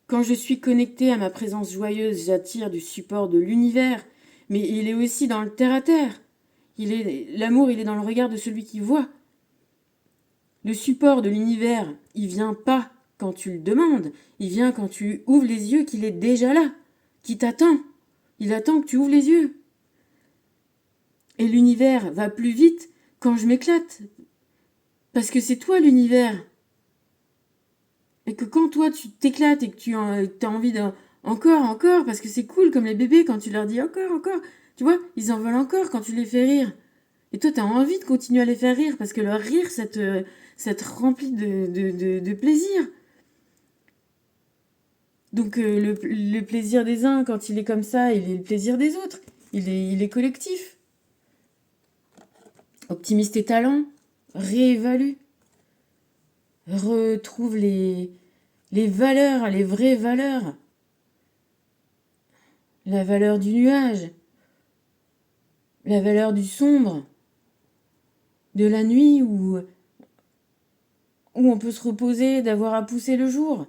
Speaker 1: Quand je suis connectée à ma présence joyeuse, j'attire du support de l'univers. Mais il est aussi dans le terre-à-terre. L'amour, il est dans le regard de celui qui voit. Le support de l'univers, il vient pas quand tu le demandes. Il vient quand tu ouvres les yeux qu'il est déjà là, qui t'attend. Il attend que tu ouvres les yeux. Et l'univers va plus vite quand je m'éclate. Parce que c'est toi l'univers. Et que quand toi tu t'éclates et que tu as envie encore, parce que c'est cool comme les bébés quand tu leur dis encore, tu vois, ils en veulent encore quand tu les fais rire. Et toi t'as envie de continuer à les faire rire parce que leur rire ça te remplit de plaisir. Donc le plaisir des uns quand il est comme ça, il est le plaisir des autres. Il est collectif. Optimise tes talents, réévalue, retrouve les valeurs, les vraies valeurs. La valeur du nuage, la valeur du sombre, de la nuit où on peut se reposer d'avoir à pousser le jour.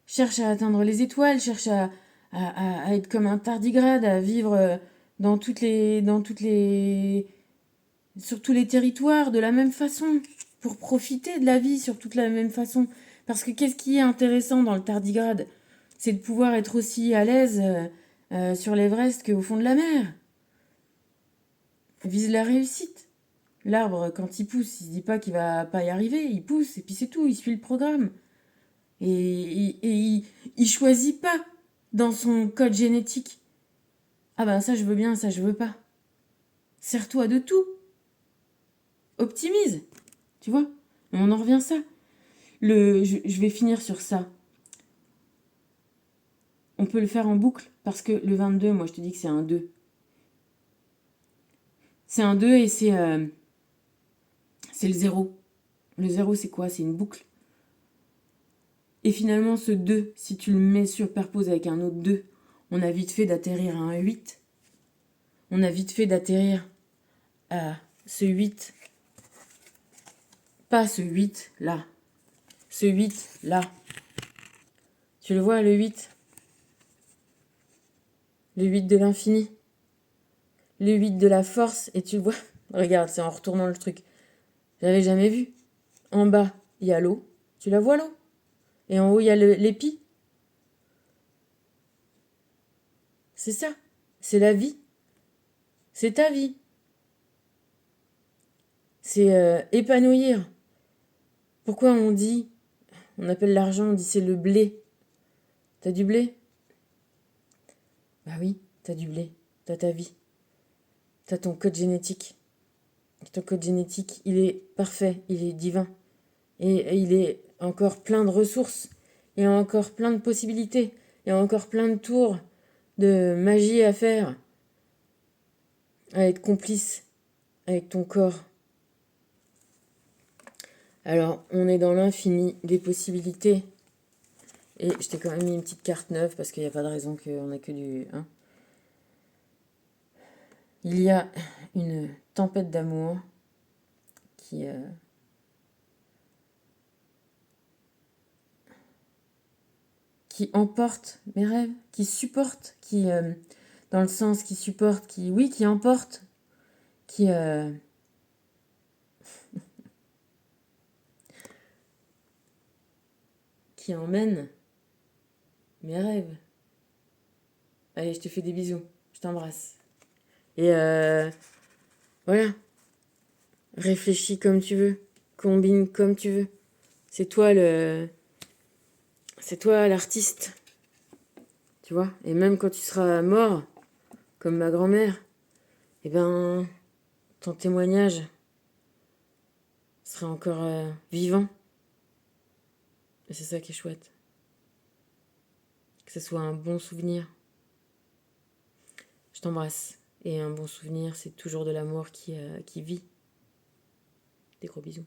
Speaker 1: Cherche à atteindre les étoiles, cherche à être comme un tardigrade, à vivre dans toutes les sur tous les territoires de la même façon, pour profiter de la vie sur toute la même façon. Parce que qu'est-ce qui est intéressant dans le tardigrade? C'est de pouvoir être aussi à l'aise sur l'Everest qu'au fond de la mer. Vise la réussite. L'arbre, quand il pousse, il se dit pas qu'il va pas y arriver, il pousse et puis c'est tout, il suit le programme. Et il choisit pas dans son code génétique. Ah ben ça je veux bien, ça je veux pas. Sers-toi de tout. Optimise. Tu vois? On en revient à ça. Je vais finir sur ça. On peut le faire en boucle parce que le 22, moi je te dis que c'est un 2. C'est un 2 et c'est le 0. Le 0 c'est quoi? C'est une boucle. Et finalement ce 2, si tu le mets superposé avec un autre 2, on a vite fait d'atterrir à un 8. On a vite fait d'atterrir à ce 8. Pas ce 8 là. Ce 8 là. Tu le vois le 8? Le 8 de l'infini. Le 8 de la force. Et tu le vois? Regarde, c'est en retournant le truc. J'avais jamais vu. En bas, il y a l'eau. Tu la vois l'eau? Et en haut, il y a l'épi. C'est ça. C'est la vie. C'est ta vie. C'est épanouir. Pourquoi on appelle l'argent, on dit c'est le blé. T'as du blé? Bah oui, t'as du blé. T'as ta vie. T'as ton code génétique. Ton code génétique, il est parfait, il est divin. Et il est encore plein de ressources. Il y a encore plein de possibilités. Il y a encore plein de tours de magie à faire. À être complice avec ton corps. Alors, on est dans l'infini des possibilités. Et je t'ai quand même mis une petite carte neuve parce qu'il n'y a pas de raison qu'on ait que du... Hein. Il y a une tempête d'amour qui emporte mes rêves, qui supporte, dans le sens qui supporte, qui emporte, qui emmène mes rêves. Allez, je te fais des bisous, je t'embrasse. Et voilà, réfléchis comme tu veux, combine comme tu veux. C'est toi l'artiste, tu vois. Et même quand tu seras mort, comme ma grand-mère, eh ben, ton témoignage sera encore vivant. Et c'est ça qui est chouette. Que ce soit un bon souvenir. Je t'embrasse. Et un bon souvenir, c'est toujours de l'amour qui vit. Des gros bisous.